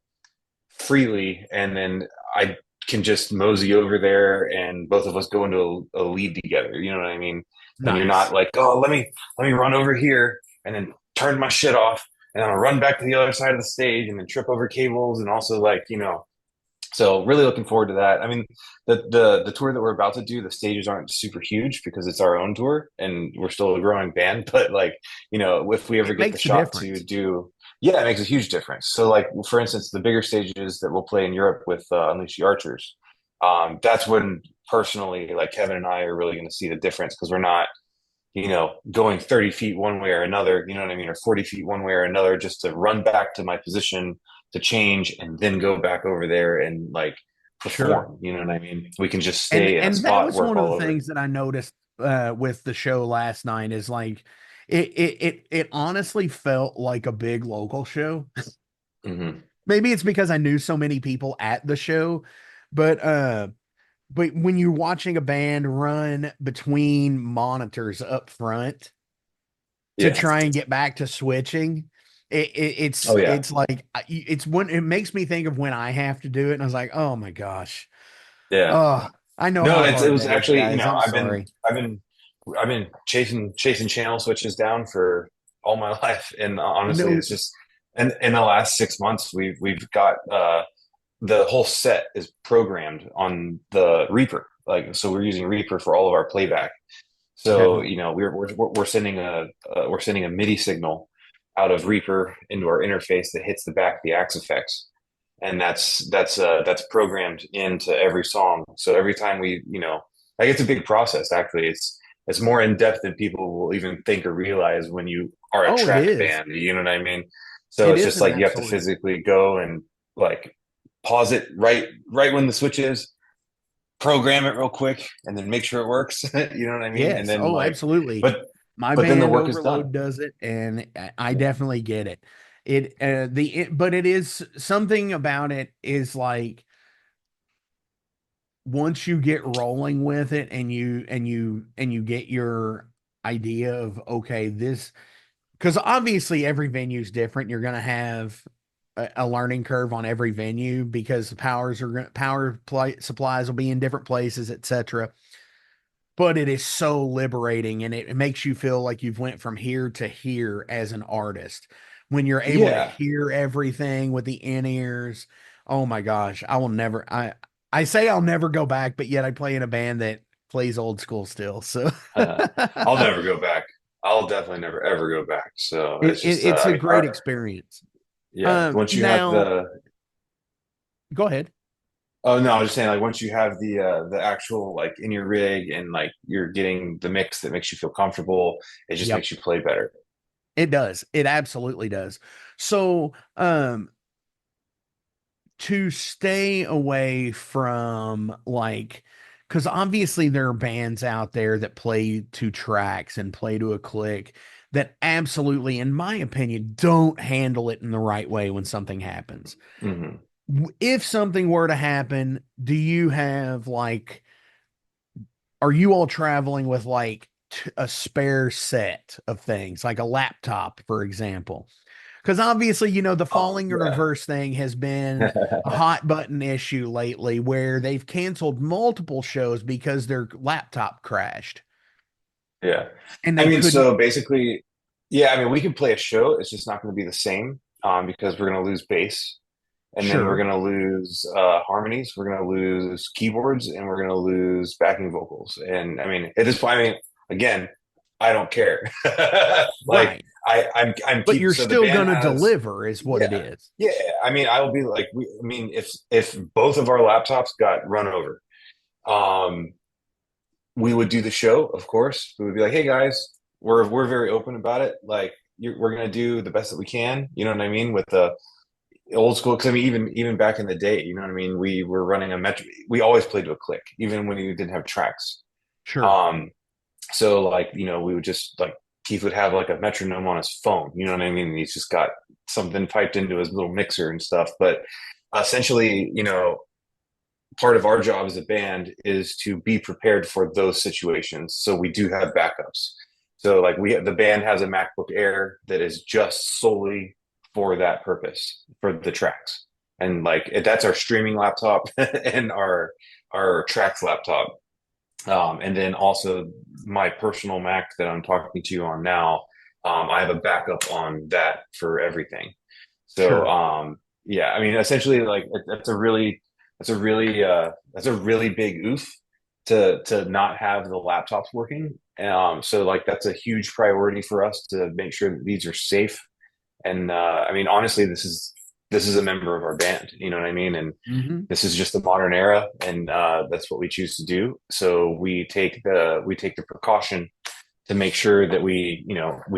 freely, and then I can just mosey over there and both of us go into a lead together. You know what I mean? And you're Nice. not like, oh, let me run over here and then turn my shit off and then I'll run back to the other side of the stage and then trip over cables and also like, so really looking forward to that. I mean, the tour that we're about to do, the stages aren't super huge because it's our own tour and we're still a growing band. But like, if we ever It get the makes a shot to difference. do, yeah, it makes a huge difference. So like, for instance, the bigger stages that we'll play in Europe with Unleash the Archers, that's when personally, like Kevin and I are really going to see the difference because we're not, going 30 feet one way or another, you know what I mean, or 40 feet one way or another, just to run back to my position to change and then go back over there and like Sure. perform. You know what I mean? We can just And stay in a and that spot, was work one of all the over. things that I noticed with the show last night is like it honestly felt like a big local show. Hmm. Maybe it's because I knew so many people at the show, but when you're watching a band run between monitors up front to Yeah. try and get back to switching, Oh yeah. it's like it's when it makes me think of when I have to do it, and I was like, oh my gosh, Yeah. oh, I know No, how it hard was that is, actually, guys. I'm sorry. I've been chasing channel switches down for all my life. And honestly, No, it's just, and in the last 6 months, we've got, the whole set is programmed on the Reaper. Like, so we're using Reaper for all of our playback. So, heavy. we're sending a MIDI signal out of Reaper into our interface that hits the back of the Axe effects, and that's programmed into every song. So every time like it's a big process. Actually, it's more in depth than people will even think or realize when you are a Oh, it track is. band. You know what I mean? So It it's is just an like you have to absolute. physically go and like pause it right when the switch is, program it real quick, and then make sure it works. You know what I mean? And Yes. then Oh, like, absolutely. but My but then the band work is done. Overload does it, and I Yeah. definitely get it. But it is something about it is like once you get rolling with it and you get your idea of okay, this because obviously every venue is different. You're going to have a learning curve on every venue because the supplies will be in different places, etc. But it is so liberating and it makes you feel like you've went from here to here as an artist when you're able to Yeah. hear everything with the in-ears. Oh my gosh, I say I'll never go back, but yet I play in a band that plays old school still. So I'll never go back. I'll definitely never ever go back. So it's just, it's I a mean, great experience. yeah. Once you have Now the, go ahead. oh no, I was just saying, like, once you have the actual like in your rig and like you're getting the mix that makes you feel comfortable, it just Yep, makes you play better. it does. It absolutely does. So, to stay away from like because obviously there are bands out there that play to tracks and play to a click that absolutely in my opinion don't handle it in the right way when something happens. Hmm. If something were to happen, do you have like are you all traveling with like a spare set of things like a laptop for example? Because obviously, the Oh falling in yeah. reverse thing has been a hot button issue lately where they've canceled multiple shows because their laptop crashed. Yeah. and I they mean, couldn't. so basically, yeah, I mean, we can play a show. It's just not going to be the same because we're going to lose bass, and then we're Sure, going to lose harmonies. We're going to lose keyboards, and we're going to lose backing vocals. And I mean, at this point, I mean, again, I don't care. Like right. I'm But keeping. you're So the still band going to has, deliver, is what it yeah, is. yeah. I mean, I will be like, I mean, if both of our laptops got run over, um, we would do the show, of course. We would be like, "Hey guys, we're very open about it. Like, we're gonna do the best that we can." You know what I mean? With the old school, because I mean, even back in the day, you know what I mean. We were running a metro. We always played to a click, even when we didn't have tracks. Sure, Um, so like, we would just like Keith would have like a metronome on his phone. You know what I mean? He's just got something piped into his little mixer and stuff. But essentially, part of our job as a band is to be prepared for those situations. So we do have backups. So like the band has a MacBook Air that is just solely for that purpose, for the tracks. And like that's our streaming laptop and our tracks laptop. And then also my personal Mac that I'm talking to you on now, I have a backup on that for everything. So sure. yeah, I mean, essentially, like that's a really big oof to not have the laptops working. So like that's a huge priority for us to make sure that these are safe. And I mean, honestly, this is a member of our band. You know what I mean? And Hmm. this is just the modern era, and that's what we choose to do. So we take the precaution to make sure that we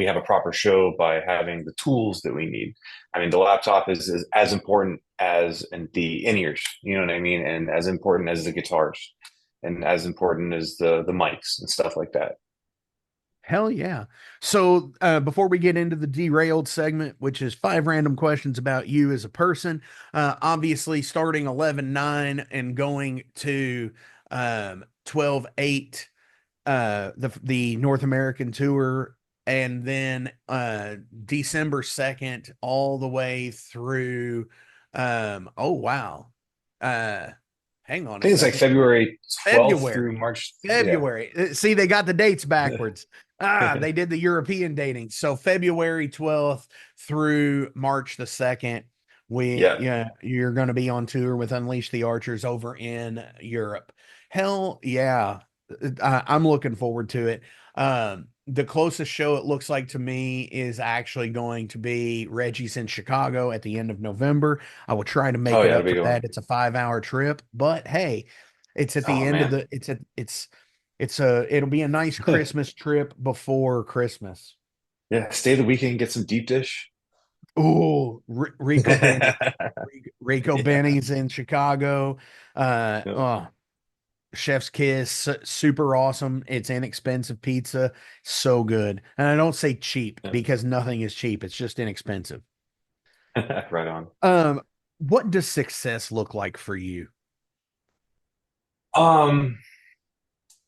have a proper show by having the tools that we need. I mean, the laptop is as important as the in-ears, you know what I mean, and as important as the guitars, and as important as the mics and stuff like that. Hell yeah. So, before we get into the derailed segment, which is 5 random questions about you as a person, obviously starting 11/9 and going to 12/8, the North American tour, and then December 2nd all the way through. Oh wow. Uh, Hang on I a think it's like second. February 12th through February. March. Yeah. February. See, they got the dates backwards. They did the European dating. So February 12th through March the 2nd, Yeah. yeah, you're going to be on tour with Unleash the Archers over in Europe. Hell yeah. I'm looking forward to it. The closest show it looks like to me is actually going to be Reggie's in Chicago at the end of November. I will try to Oh make it yeah, the up big for one. that. It's a 5 hour trip, but hey, it's at the Oh end of man. the, it'll be a nice Christmas trip before Christmas. Yeah, stay the weekend, get some deep dish. Oh, Rico Benny, Rico Yeah. Benny's in Chicago. Yep. Oh, Chef's Kiss, super awesome. It's inexpensive pizza, so good. And I don't say cheap Yep. because nothing is cheap. It's just inexpensive. Right on. Um, what does success look like for you? Um,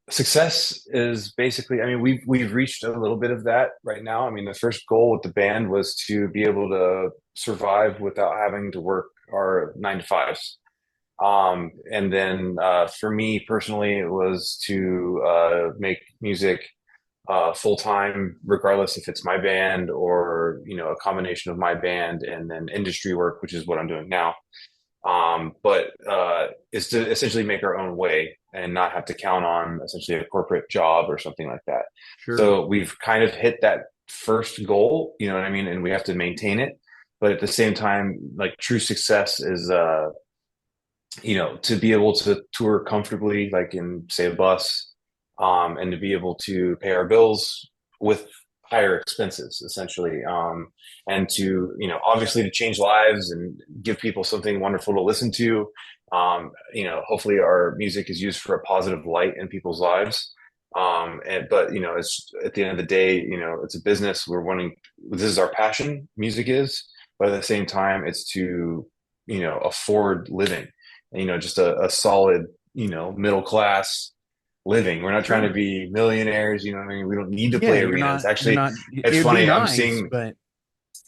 Success is basically, I mean, we've reached a little bit of that right now. I mean, the first goal with the band was to be able to survive without having to work our 9 to 5s. And then for me personally, it was to make music full time, regardless if it's my band or a combination of my band and then industry work, which is what I'm doing now. But is to essentially make our own way and not have to count on essentially a corporate job or something like that. Sure. So we've kind of hit that first goal, you know what I mean, and we have to maintain it. But at the same time, like true success is, to be able to tour comfortably, like in say a bus, and to be able to pay our bills with higher expenses, essentially, and to obviously to change lives and give people something wonderful to listen to. Hopefully our music is used for a positive light in people's lives. But it's at the end of the day, it's a business. This is our passion. Music is, but at the same time, it's to afford living just a solid, middle class living. We're not trying to Sure. be millionaires. You know what I mean? We don't need to Yeah, play arenas. you're Actually, not, it's it'd be funny. I'm nice, seeing, but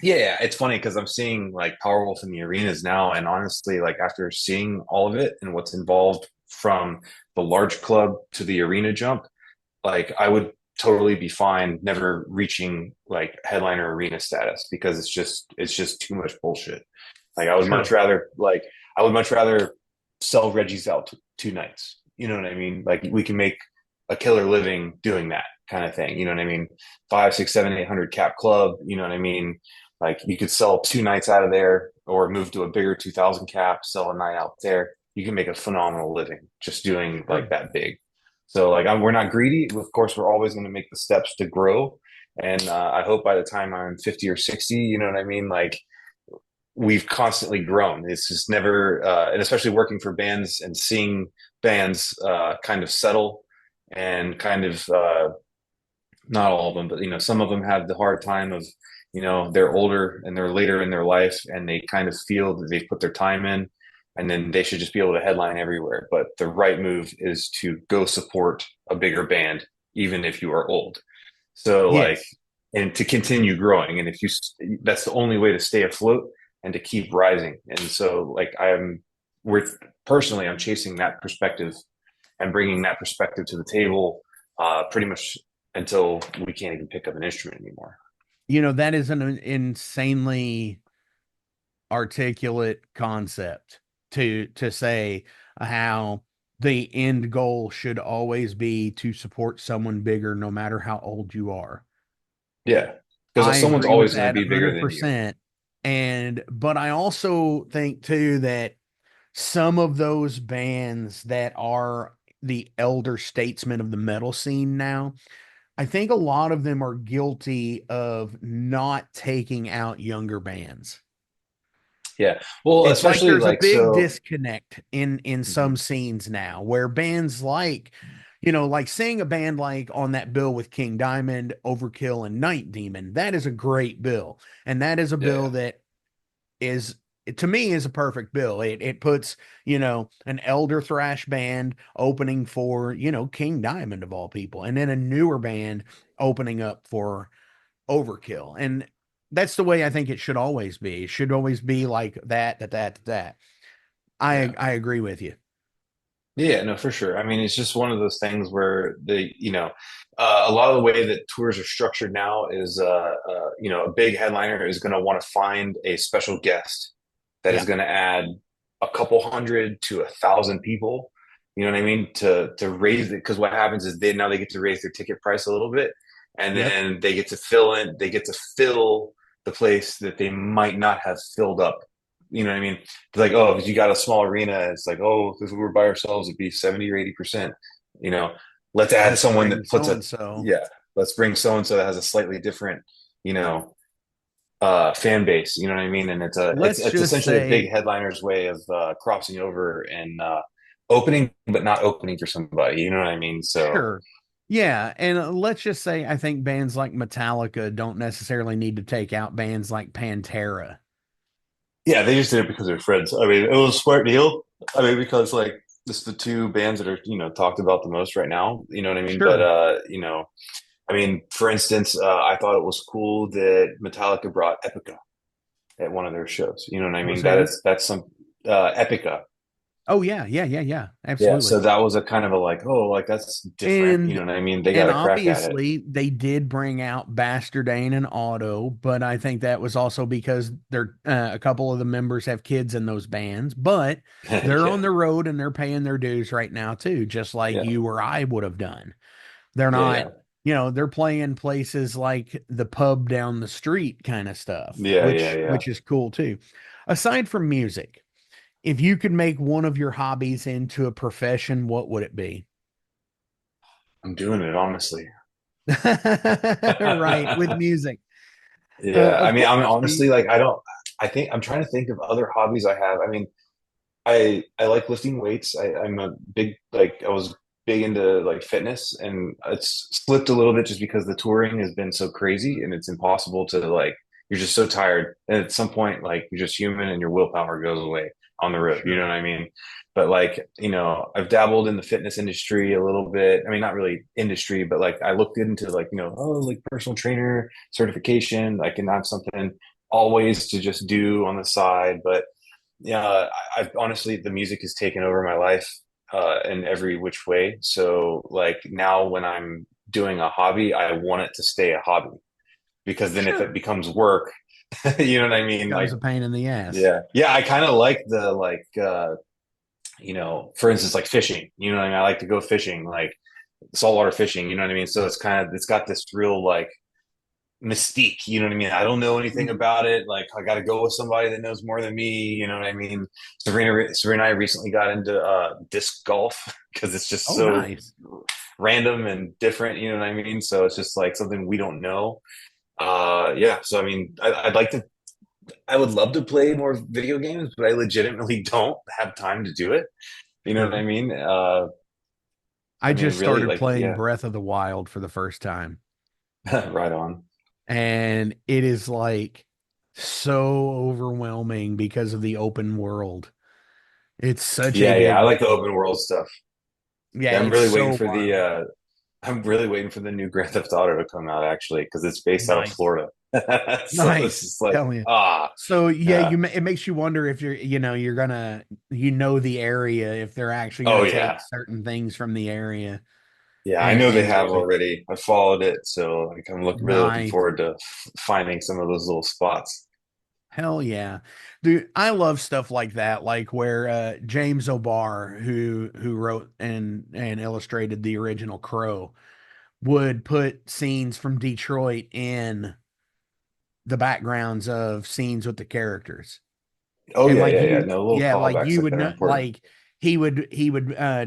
yeah, it's funny because I'm seeing like Powerwolf in the arenas now. And honestly, like after seeing all of it and what's involved from the large club to the arena jump, like I would totally be fine never reaching like headliner arena status because it's just too much bullshit. Like Sure. I would much rather sell Reggie's out two nights. You know what I mean? Like we can make a killer living doing that kind of thing. You know what I mean? 5, 6, 7, 800 cap club. You know what I mean? Like you could sell 2 nights out of there or move to a bigger 2000 cap, sell a night out there. You can make a phenomenal living just doing like Sure. that big. So like we're not greedy. Of course, we're always going to make the steps to grow. And I hope by the time I'm 50 or 60, you know what I mean? Like we've constantly grown. It's just never, and especially working for bands and seeing bands kind of settle and kind of, not all of them, but some of them have the hard time of, they're older and they're later in their life and they kind of feel that they've put their time in and then they should just be able to headline everywhere. But the right move is to go support a bigger band, even if you are old. So like, Yes. and to continue growing. And if you, that's the only way to stay afloat and to keep rising. And so like I'm chasing that perspective and bringing that perspective to the table pretty much until we can't even pick up an instrument anymore. That is an insanely articulate concept to say how the end goal should always be to support someone bigger no matter how old you are. Yeah. Because I someone's agree with always going to that be bigger than you. 100%. But I also think too that some of those bands that are the elder statesmen of the metal scene now, I think a lot of them are guilty of not taking out younger bands. Yeah. Well, It's like especially there's a like, big so. disconnect in some Mhm. scenes now where bands like seeing a band like on that bill with King Diamond, Overkill, and Night Demon, that is a great bill. And that is a bill Yeah. that is to me is a perfect bill. It puts, an elder thrash band opening for, King Diamond of all people, and then a newer band opening up for Overkill. And that's the way I think it should always be. It should always be like that. I Yeah. I agree with you. Yeah, no, for sure. I mean, it's just one of those things where a lot of the way that tours are structured now is, a big headliner is going to want to find a special guest that is Yeah. going to add a couple hundred to 1,000 people. You know what I mean? To raise it, because what happens is they get to raise their ticket price a little bit, and Yep. then they get to fill the place that they might not have filled up. You know what I mean? It's like, oh, if you got a small arena, it's like, oh, if we were by ourselves, it'd be 70 or 80%. You know, let's add Let's someone bring that puts so a, and so. yeah, let's bring so and so that has a slightly different, you know, fan base. You know what I mean? And Let's it's just essentially a big say headliner's way of crossing over and opening, but not opening for somebody. You know what I mean? So sure. Yeah, and let's just say I think bands like Metallica don't necessarily need to take out bands like Pantera. yeah, they just did it because they're friends. I mean, it was a smart deal. I mean, because like it's the two bands that are talked about the most right now. You know what I mean? But Sure. I mean, for instance, I thought it was cool that Metallica brought Epica at one of their shows. You know what I What's mean? that again? That's some Epica. Oh yeah. Yeah. Absolutely. So that was a kind of a like, oh, like that's different. You And know what I mean? They got and a crack at it. obviously they did bring out Bastardane and Otto, but I think that was also because they're a couple of the members have kids in those bands, but they're on Yeah. the road and they're paying their dues right now too, just like Yeah. you or I would have done. They're Yeah. not, Yeah. they're playing places like the pub down the street kind of stuff, Yeah. Yeah. which Yeah. is cool too. Aside from music, if you could make one of your hobbies into a profession, what would it be? I'm doing it honestly. Right, with music. Yeah. I Of mean, I'm course. honestly like, I think I'm trying to think of other hobbies I have. I mean, I like lifting weights. I'm a big I was big into like fitness and it's slipped a little bit just because the touring has been so crazy and it's impossible to like you're just so tired. And at some point, like you're just human and your willpower goes away on the road. You know Sure. what I mean? But like, I've dabbled in the fitness industry a little bit. I mean, not really industry, but like I looked into like, oh, like personal trainer certification. I can have something always to just do on the side. But yeah, I've honestly, the music has taken over my life in every which way. So like now when I'm doing a hobby, I want it to stay a hobby, because then if Sure. it becomes work, you know what I mean? Becomes Like, a pain in the ass. yeah, I kind of like the for instance, like fishing. You know what I mean? I like to go fishing, like saltwater fishing. You know what I mean? So it's got this real like mystique. You know what I mean? I don't know anything Mhm. about it. Like I got to go with somebody that knows more than me. You know what I mean? Serena and I recently got into disc golf because it's just Oh, so nice. random and different. You know what I mean? So it's just like something we don't know. Yeah. So I mean, I'd like to. I would love to play more video games, but I legitimately don't have time to do it. You know what I Sure. mean? I I mean, just really, started like, playing yeah, Breath of the Wild for the first time, right on. and it is like so overwhelming because of the open world. It's such a Yeah, I big like the deal. open world stuff. Yeah, Yeah, I'm it's really waiting so for the wild. I'm really waiting for the new Grand Theft Auto to come out actually, because it's based out of Nice. Florida. So it's Nice. just like, Hell yeah. ah, So yeah, yeah. it makes you wonder if you're gonna the area, if they're actually Oh gonna take yeah. certain things from the area Yeah, I know they and have do it. already. I followed it, so like really looking Nice. forward to finding some of those little spots. Hell yeah. Dude, I love stuff like that, like where James O'Barr, who wrote and illustrated the original Crow, would put scenes from Detroit in the backgrounds of scenes with the characters. Oh And yeah, like yeah. you, No, little yeah, like callbacks you like would that are know, important. like he would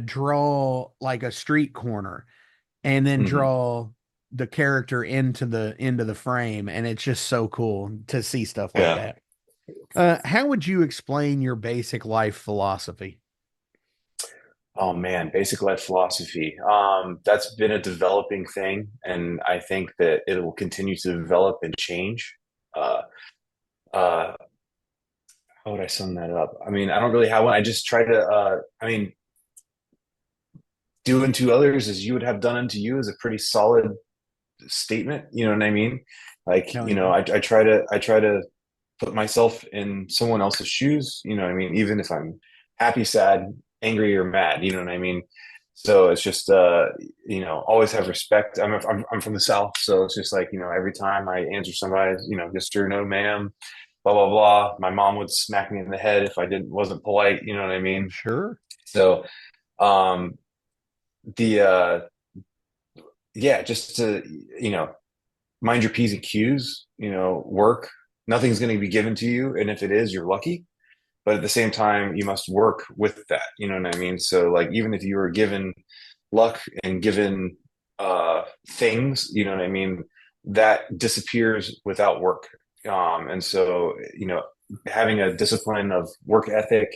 draw like a street corner and then Hmm. draw the character into the frame, and it's just so cool to see stuff like Yeah. that. How would you explain your basic life philosophy? Oh man, basic life philosophy. That's been a developing thing, and I think that it will continue to develop and change. Uh, uh, how would I sum that up? I mean, I don't really have one. I just try to. I mean, do unto others as you would have done unto you is a pretty solid statement. You know what I mean? Like, Hell yeah. I try to put myself in someone else's shoes. You know what I mean? Even if I'm happy, sad, angry, or mad. You know what I mean? So it's just, always have respect. I'm from the South, so it's just like, every time I answer somebody, yes sir, no ma'am, blah blah blah. My mom would smack me in the head if I wasn't polite. You know what I mean? Sure. So, um, the yeah, just to mind your p's and q's. Work. Nothing's going to be given to you, and if it is, you're lucky. But at the same time, you must work with that. You know what I mean? So, like, even if you were given luck and given things, you know what I mean, that disappears without work. And so, having a discipline of work ethic,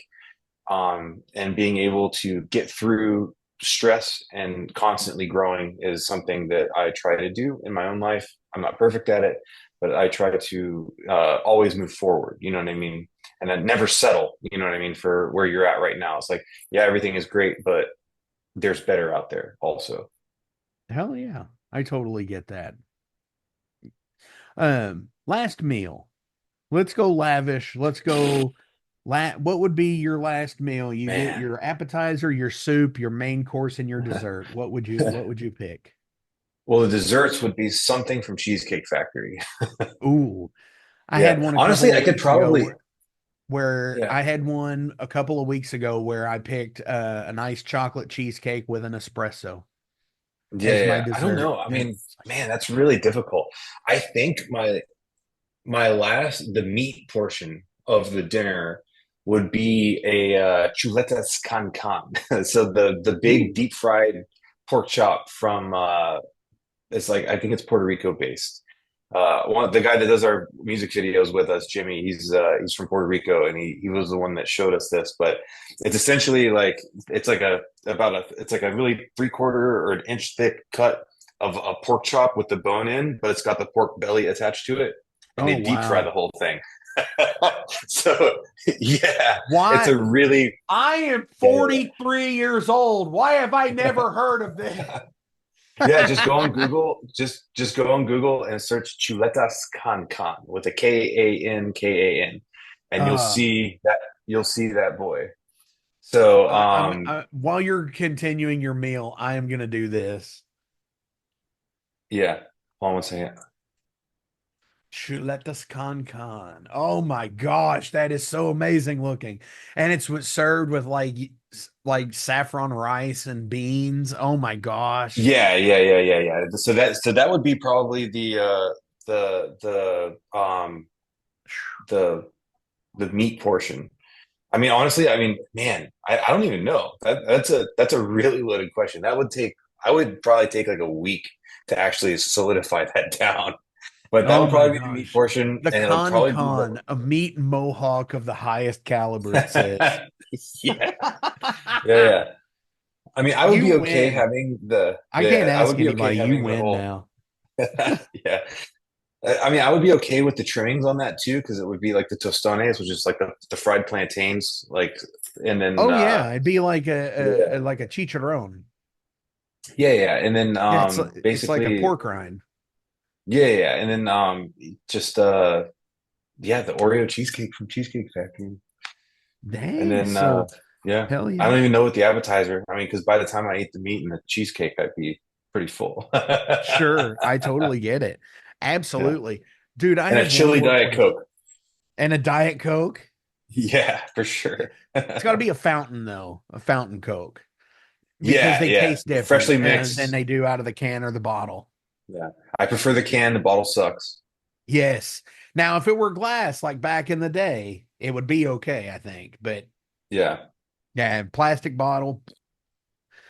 and being able to get through stress and constantly growing is something that I try to do in my own life. I'm not perfect at it, but I try to always move forward. You know what I mean? And then never settle. You know what I mean? For where you're at right now, it's like, yeah, everything is great, but there's better out there also. Hell yeah. I totally get that. Last meal. Let's go lavish. Let's go what would be your last meal? You get Man. your appetizer, your soup, your main course, and your dessert. What would you pick? Well, the desserts would be something from Cheesecake Factory. Ooh, I had Yeah. one a couple Honestly, of I could weeks ago probably, where yeah. I had one a couple of weeks ago where I picked a nice chocolate cheesecake with an espresso Yeah, as my yeah. I don't dessert. know. I And mean, it's like, man, that's really difficult. I think the meat portion of the dinner would be a chuletas can can. So the big ooh, deep fried pork chop from it's like, I think it's Puerto Rico based. The guy that does our music videos with us, Jimmy, he's from Puerto Rico, and he was the one that showed us this. But it's essentially like, it's like it's like a really 3/4 or an inch thick cut of a pork chop with the bone in, but it's got the pork belly attached to it, and oh they deep fry wow. the whole thing. So yeah, it's Why? a really I am yeah, 43 years old. Why have I never heard of this? yeah. Yeah, just go on Google. Just go on Google and search Chuletas Can Can with a Kankan, and Uh, you'll see that boy. So while you're continuing your meal, I am gonna do this. Yeah. Hold on one second. Chuletas con. Oh my gosh, that is so amazing looking. And it's served with like saffron rice and beans. Oh my gosh. Yeah. So that would be probably the the the meat portion. I mean, honestly, I mean, man, I don't even know. That's a really loaded question. That would take I would probably take like a week to actually solidify that down. But that Oh would my probably be the meat gosh. portion, The and it'll probably be a meat mohawk of the highest caliber, it says. the yeah, yeah. I mean, I would You be okay win. having the I can't I would ask be okay anybody. You having the win whole now. yeah. I mean, I would be okay with the trimmings on that too, because it would be like the tostones, which is like the fried plantains, like, and then Oh yeah, it'd be like yeah, like a chicharron. and then Yeah, it's like a basically pork rind. and then just yeah, the Oreo cheesecake from Cheesecake Factory, and Dang, then so yeah, hell I yeah. don't even know what the appetizer. I mean, because by the time I eat the meat and the cheesecake, I'd be pretty full. Sure, I totally get it. Yeah, Absolutely. Dude, I and a have one chili more Diet question. Coke. And a Diet Coke? Yeah, for sure. It's got to be a fountain though, a fountain Coke, because they Yeah, taste different freshly than mixed. they do out of the can or the bottle. Yeah, I prefer the can. The bottle sucks. Yes. Now, if it were glass like back in the day, it would be okay, I think. But Yeah, yeah, plastic bottle,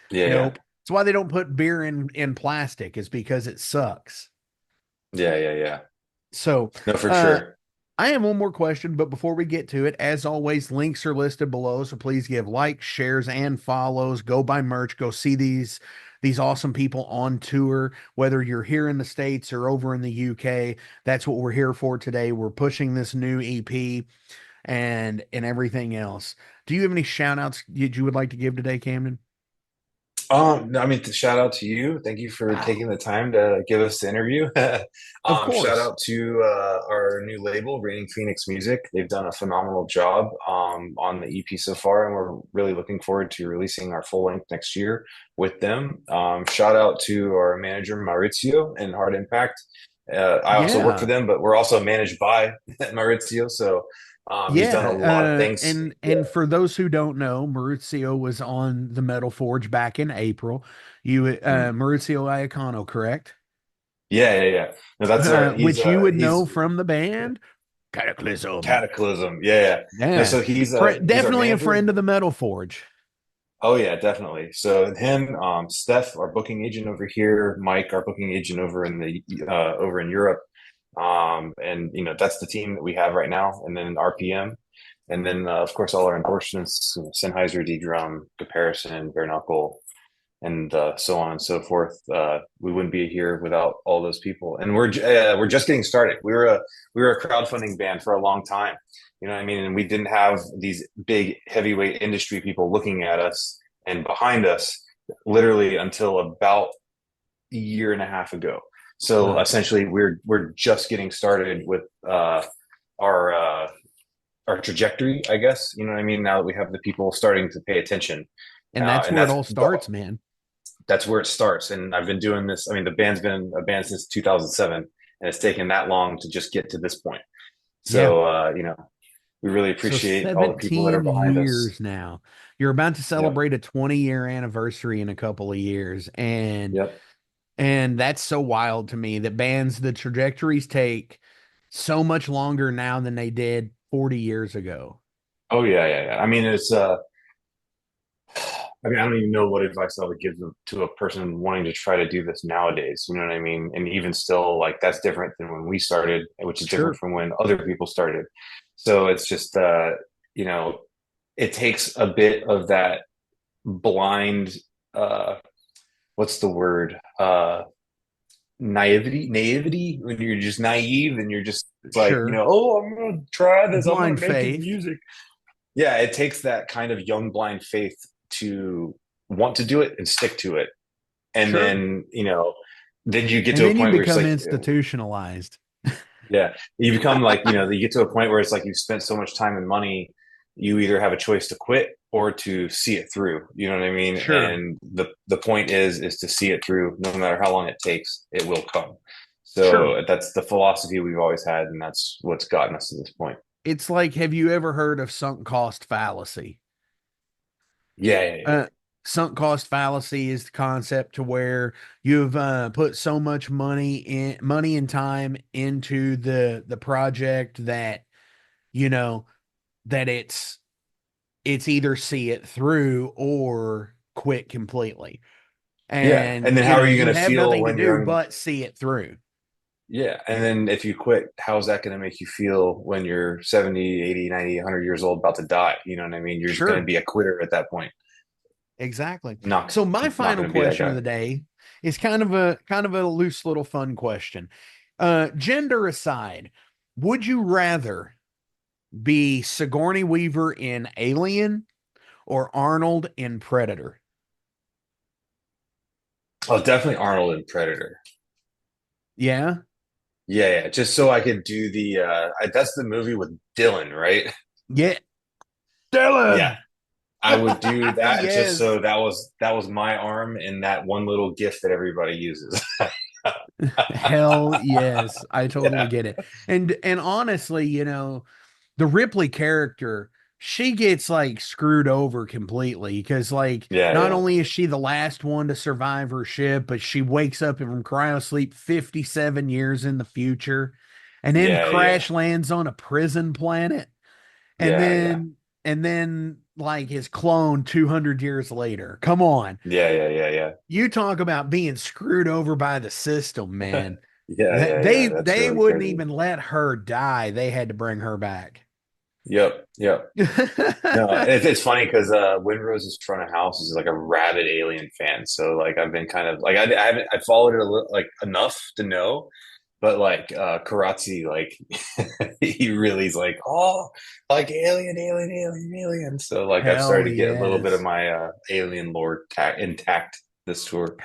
yeah, nope. That's why they don't put beer in plastic, is because it sucks. yeah. So, No, for uh, sure. I have one more question, but before we get to it, as always, links are listed below. So please give likes, shares, and follows. Go buy merch. Go see these awesome people on tour, whether you're here in the States or over in the UK. That's what we're here for today. We're pushing this new EP and everything else. Do you have any shout outs you would like to give today, Camden? I mean, shout out to you. Thank you for Oh, taking the time to give us the interview. of Shout course. out to our new label, Raining Phoenix Music. They've done a phenomenal job on the EP so far, and we're really looking forward to releasing our full length next year with them. Shout out to our manager, Maurizio, and Hard Impact. I also work for Yeah. them, but we're also managed by Maurizio. So he's done a lot of Yeah, things. and for those who don't know, Maurizio was on the Metal Forge back in April. You Mhm. Maurizio Iacano, correct? Yeah. No, that's our Which you would know he's from the band Cataclysm. Cataclysm. Yeah. No, Yeah, so he's our definitely a manager. friend of the Metal Forge. Oh yeah, definitely. So him, Steph, our booking agent over here, Mike, our booking agent over in the over in Europe. And you know, that's the team that we have right now. And then RPM. And then of course all our endorsements, Sennheiser, D drum, Comparison, Bare Knuckle, and so on and so forth. We wouldn't be here without all those people. And we're just getting started. We were a crowdfunding band for a long time. You know what I mean? And we didn't have these big heavyweight industry people looking at us and behind us literally until about a year and a half ago. So Nice. essentially, we're just getting started with our our trajectory, I guess. You know what I mean? Now that we have the people starting to pay attention, And that's and where it all starts, man. that's where it starts. And I've been doing this. I mean, the band's been a band since 2007, and it's taken that long to just get to this point. Yeah. So, you know, we really So appreciate all the people that are 17 behind us. years now. You're about to Yep. celebrate a 20-year anniversary in a couple of years. Yep. And that's so wild to me that bands, the trajectories take so much longer now than they did 40 years ago. Oh yeah. I mean, I mean, I don't even know what advice I would give to a person wanting to try to do this nowadays. You know what I mean? And even still, like that's different than when we started, which is different Sure. from when other people started. So it's just, you know, it takes a bit of that blind, uh, what's the word? Naivety, when you're just naive and you're just like, you Sure. know, oh, I'm gonna try this, I'm gonna Blind make this faith. music. Yeah, it takes that kind of young blind faith to want to do it and stick to it. And Sure. then, you know, then you get And to a then you point where it's become like, institutionalized. yeah, you become like, you know, you get to a point where it's like you've spent so much time and money, you either have a choice to quit or to see it through. You know what I mean? Sure. And the point is to see it through. No matter how long it takes, it will come. So Sure. that's the philosophy we've always had, and that's what's gotten us to this point. It's like, have you ever heard of sunk cost fallacy? Yeah. Uh, Sunk cost fallacy is the concept to where you've put so much money and time into the project that you know that it's either see it through or quit completely. Yeah. And And then how are you you going to have feel nothing to when you're do on? but see it through. Yeah. And then if you quit, how's that going to make you feel when you're 70, 80, 90, 100 years old about to die? You know what I mean? You're just going to Sure. be a quitter at that point. Exactly. Not So my not final going to be that question of guy. the day is kind of a loose little fun question. Gender aside, would you rather be Sigourney Weaver in Alien or Arnold in Predator? Oh, definitely Arnold and Predator. Yeah. Yeah. Just so I could do that's the movie with Dylan, right? Yeah. Yeah. Dylan. I would do that just Yes. so that was my arm in that one little gift that everybody uses. Hell yes. I totally Yeah. get it. And honestly, the Ripley character, she gets like screwed over completely because like not Yeah. only is she the last one to survive her ship, but she wakes up from cryosleep 57 years in the future and then Yeah. crash lands on a prison planet and Yeah. then like his clone 200 years later. Come on. Yeah. You talk about being screwed over by the system, man. Yeah. That's They really wouldn't crazy. even let her die. They had to bring her back. Yep. No, it's funny because Windrose's front of house is like a rabid Alien fan. So like I've been kind of like I haven't I followed it a little like enough to know, but like Karatzi like he really is like like alien. So like I've Hell started to get a little bit of yes. my alien lore intact this tour.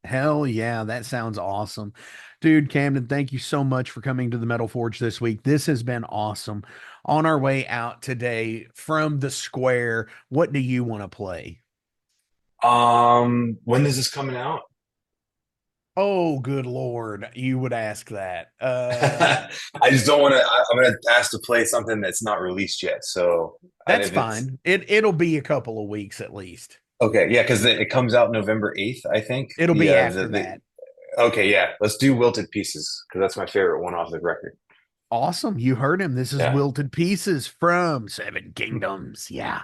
Hell yeah. That sounds awesome. Dude, Camden, thank you so much for coming to the Metal Forge this week. This has been awesome. On our way out today from the square, what do you want to play? When is this coming out? Oh, good Lord. You would ask that. I just don't want to. I'm going to ask to play something that's not released yet. So, and That's if it's fine. It'll be a couple of weeks at least. okay, yeah, because it comes out November 8th, I think. It'll be Yeah, after that. okay, yeah. Let's do Wilted Pieces because that's my favorite one off the record. Awesome. You heard him. This is Yeah. Wilted Pieces from Seven Kingdoms. Yeah.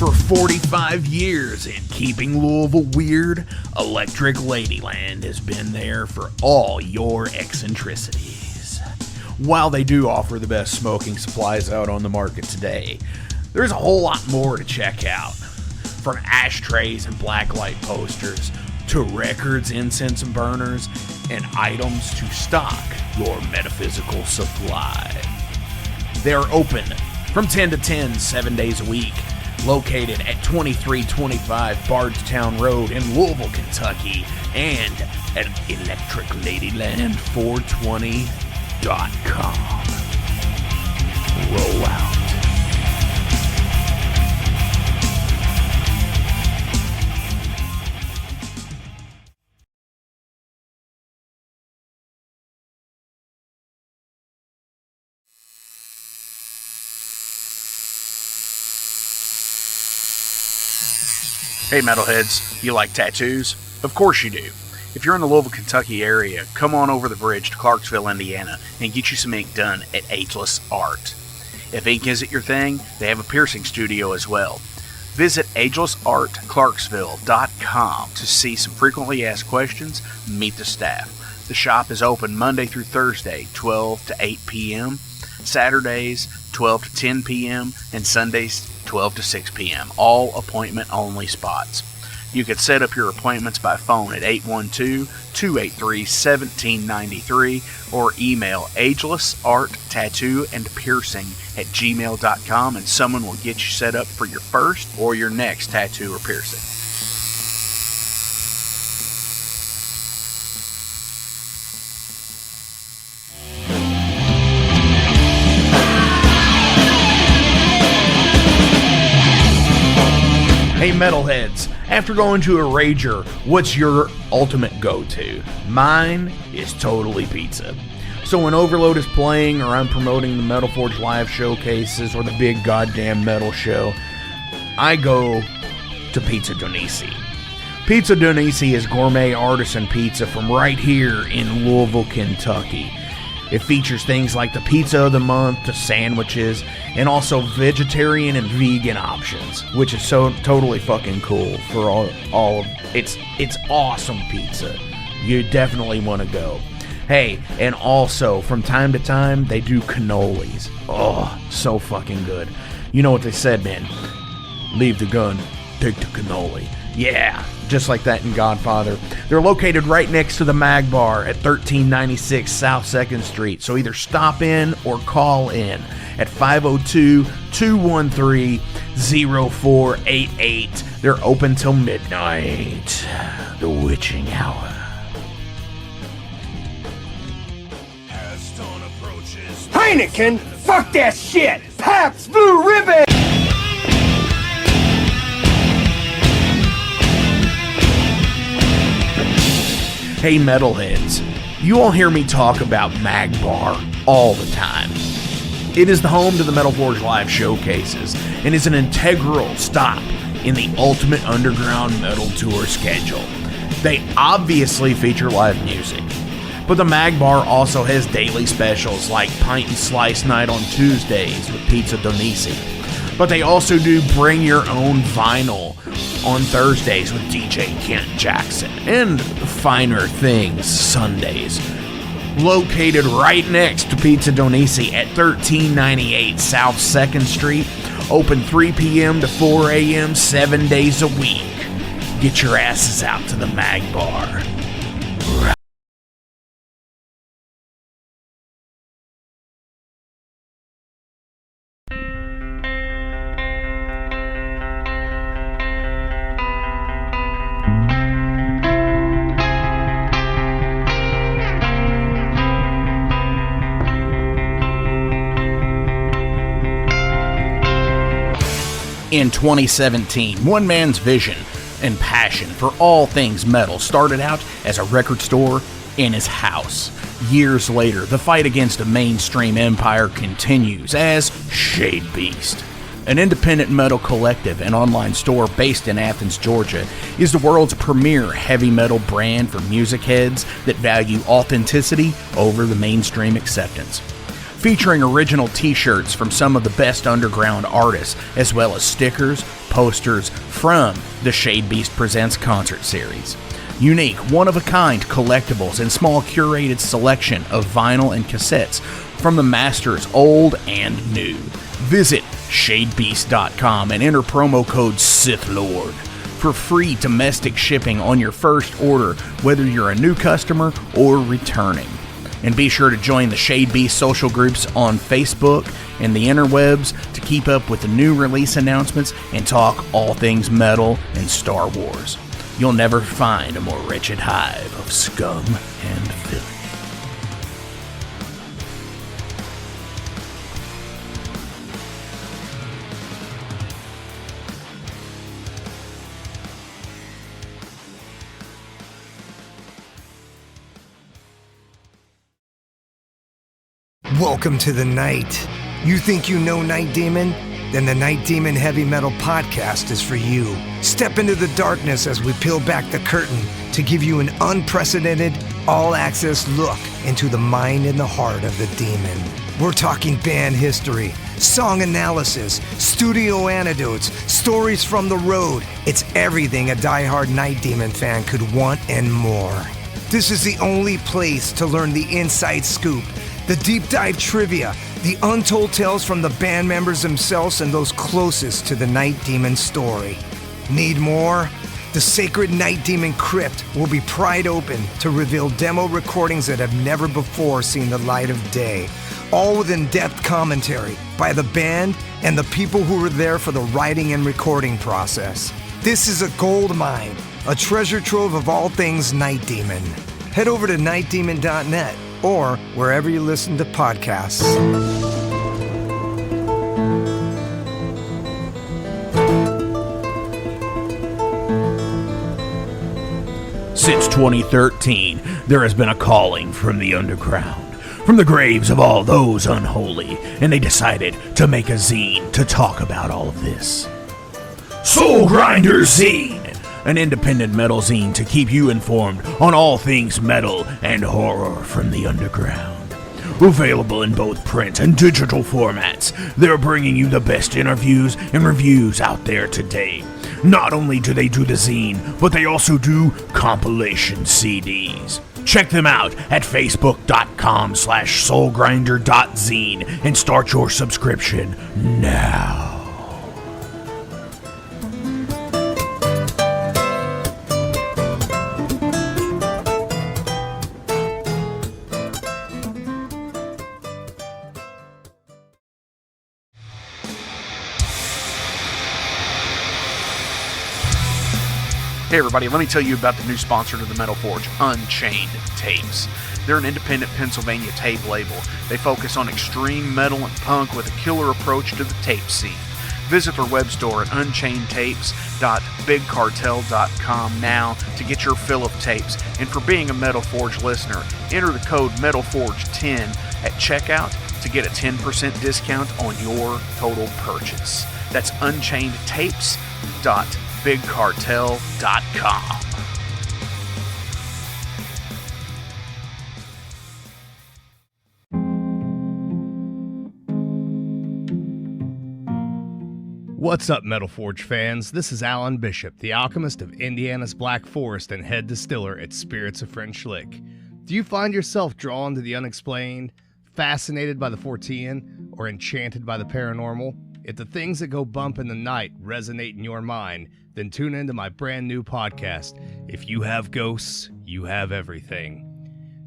For 45 years in keeping Louisville weird, Electric Ladyland has been there for all your eccentricities. While they do offer the best smoking supplies out on the market today, there's a whole lot more to check out. From ashtrays and blacklight posters, to records, incense and burners, and items to stock your metaphysical supply. They're open from 10 to 10, 7 days a week, located at 2325 Bardstown Road in Louisville, Kentucky, and at electricladyland420.com. Roll out. Hey metalheads, you like tattoos? Of course you do. If you're in the Louisville, Kentucky area, come on over the bridge to Clarksville, Indiana, and get you some ink done at Ageless Art. If ink isn't your thing, they have a piercing studio as well. Visit agelessartclarksville.com to see some frequently asked questions, meet the staff. The shop is open Monday through Thursday, 12 to 8 p.m., Saturdays, 12 to 10 p.m., and Sundays, 12 to 6 p.m., all appointment-only spots. You can set up your appointments by phone at 812-283-1793 or email agelessarttatooandpiercing@gmail.com, and someone will get you set up for your first or your next tattoo or piercing. Hey metalheads, after going to a rager, what's your ultimate go-to? Mine is totally pizza. So when Overload is playing, or I'm promoting the Metal Forge live showcases, or the big goddamn metal show, I go to Pizza Donisi. Pizza Donisi is gourmet artisan pizza from right here in Louisville, Kentucky. It features things like the pizza of the month, the sandwiches, and also vegetarian and vegan options, which is so totally fucking cool for all of it's awesome pizza. You definitely want to go. Hey, and also from time to time they do cannolis. Oh, so fucking good. You know what they said, man? Leave the gun, take the cannoli. Yeah, just like that in Godfather. They're located right next to the Mag Bar at 1396 South 2nd Street. So either stop in or call in at 502-213-0488. They're open till midnight. The witching hour. Heineken, fuck that shit! Pabst Blue Ribbon! Hey metalheads, you all hear me talk about Mag Bar all the time. It is the home to the Metal Forge live showcases and is an integral stop in the ultimate underground metal tour schedule. They obviously feature live music, but the Mag Bar also has daily specials like Pint and Slice Night on Tuesdays with Pizza Donisi. But they also do Bring Your Own Vinyl on Thursdays with DJ Kent Jackson, and Finer Things Sundays. Located right next to Pizza Donisi at 1398 South 2nd Street, open 3 p.m. to 4 a.m. 7 days a week. Get your asses out to the Mag Bar. In 2017, one man's vision and passion for all things metal started out as a record store in his house. Years later, the fight against a mainstream empire continues as Shade Beast. An independent metal collective and online store based in Athens, Georgia, is the world's premier heavy metal brand for music heads that value authenticity over the mainstream acceptance. Featuring original t-shirts from some of the best underground artists, as well as stickers, posters from the Shade Beast Presents concert series. Unique, one-of-a-kind collectibles and small curated selection of vinyl and cassettes from the masters old and new. Visit shadebeast.com and enter promo code SithLord for free domestic shipping on your first order, whether you're a new customer or returning. And be sure to join the Shade Beast social groups on Facebook and the interwebs to keep up with the new release announcements and talk all things metal and Star Wars. You'll never find a more wretched hive of scum and filth. Welcome to the night. You think you know Night Demon? Then the Night Demon Heavy Metal Podcast is for you. Step into the darkness as we peel back the curtain to give you an unprecedented, all-access look into the mind and the heart of the demon. We're talking band history, song analysis, studio anecdotes, stories from the road. It's everything a diehard Night Demon fan could want and more. This is the only place to learn the inside scoop, the deep dive trivia, the untold tales from the band members themselves and those closest to the Night Demon story. Need more? The sacred Night Demon Crypt will be pried open to reveal demo recordings that have never before seen the light of day, all with in-depth commentary by the band and the people who were there for the writing and recording process. This is a gold mine, a treasure trove of all things Night Demon. Head over to nightdemon.net or wherever you listen to podcasts. Since 2013, there has been a calling from the underground, from the graves of all those unholy, and they decided to make a zine to talk about all of this. Soul Grinder Zine! An independent metal zine to keep you informed on all things metal and horror from the underground. Available in both print and digital formats, they're bringing you the best interviews and reviews out there today. Not only do they do the zine, but they also do compilation CDs. Check them out at facebook.com/soulgrinder.zine and start your subscription now. Hey everybody, let me tell you about the new sponsor to the Metal Forge, Unchained Tapes. They're an independent Pennsylvania tape label. They focus on extreme metal and punk with a killer approach to the tape scene. Visit their web store at unchainedtapes.bigcartel.com now to get your fill of tapes. And for being a Metal Forge listener, enter the code METALFORGE10 at checkout to get a 10% discount on your total purchase. That's unchainedtapes.bigcartel.com. What's up, Metal Forge fans? This is Alan Bishop, the alchemist of Indiana's Black Forest and head distiller at Spirits of French Lick. Do you find yourself drawn to the unexplained, fascinated by the Fortean, or enchanted by the paranormal? If the things that go bump in the night resonate in your mind, then tune into my brand new podcast, If You Have Ghosts, You Have Everything.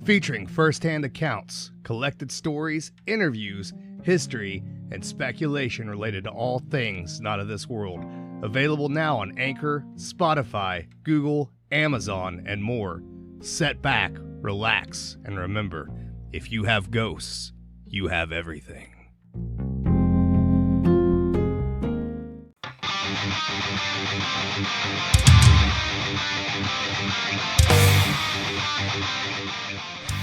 Featuring first-hand accounts, collected stories, interviews, history, and speculation related to all things not of this world. Available now on Anchor, Spotify, Google, Amazon, and more. Set back, relax, and remember, if you have ghosts, you have everything.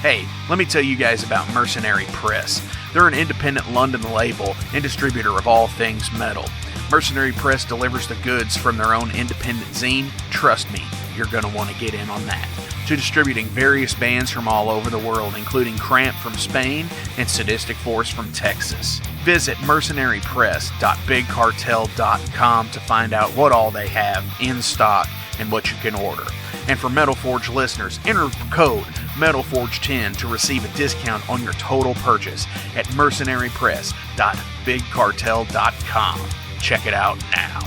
Hey, let me tell you guys about Mercenary Press. They're an independent London label and distributor of all things metal. Mercenary Press delivers the goods from their own independent zine. Trust me, you're going to want to get in on that. To distributing various bands from all over the world, including Cramp from Spain and Sadistic Force from Texas. Visit mercenarypress.bigcartel.com to find out what all they have in stock and what you can order. And for Metal Forge listeners, enter code METALFORGE10 to receive a discount on your total purchase at mercenarypress.bigcartel.com. Check it out now.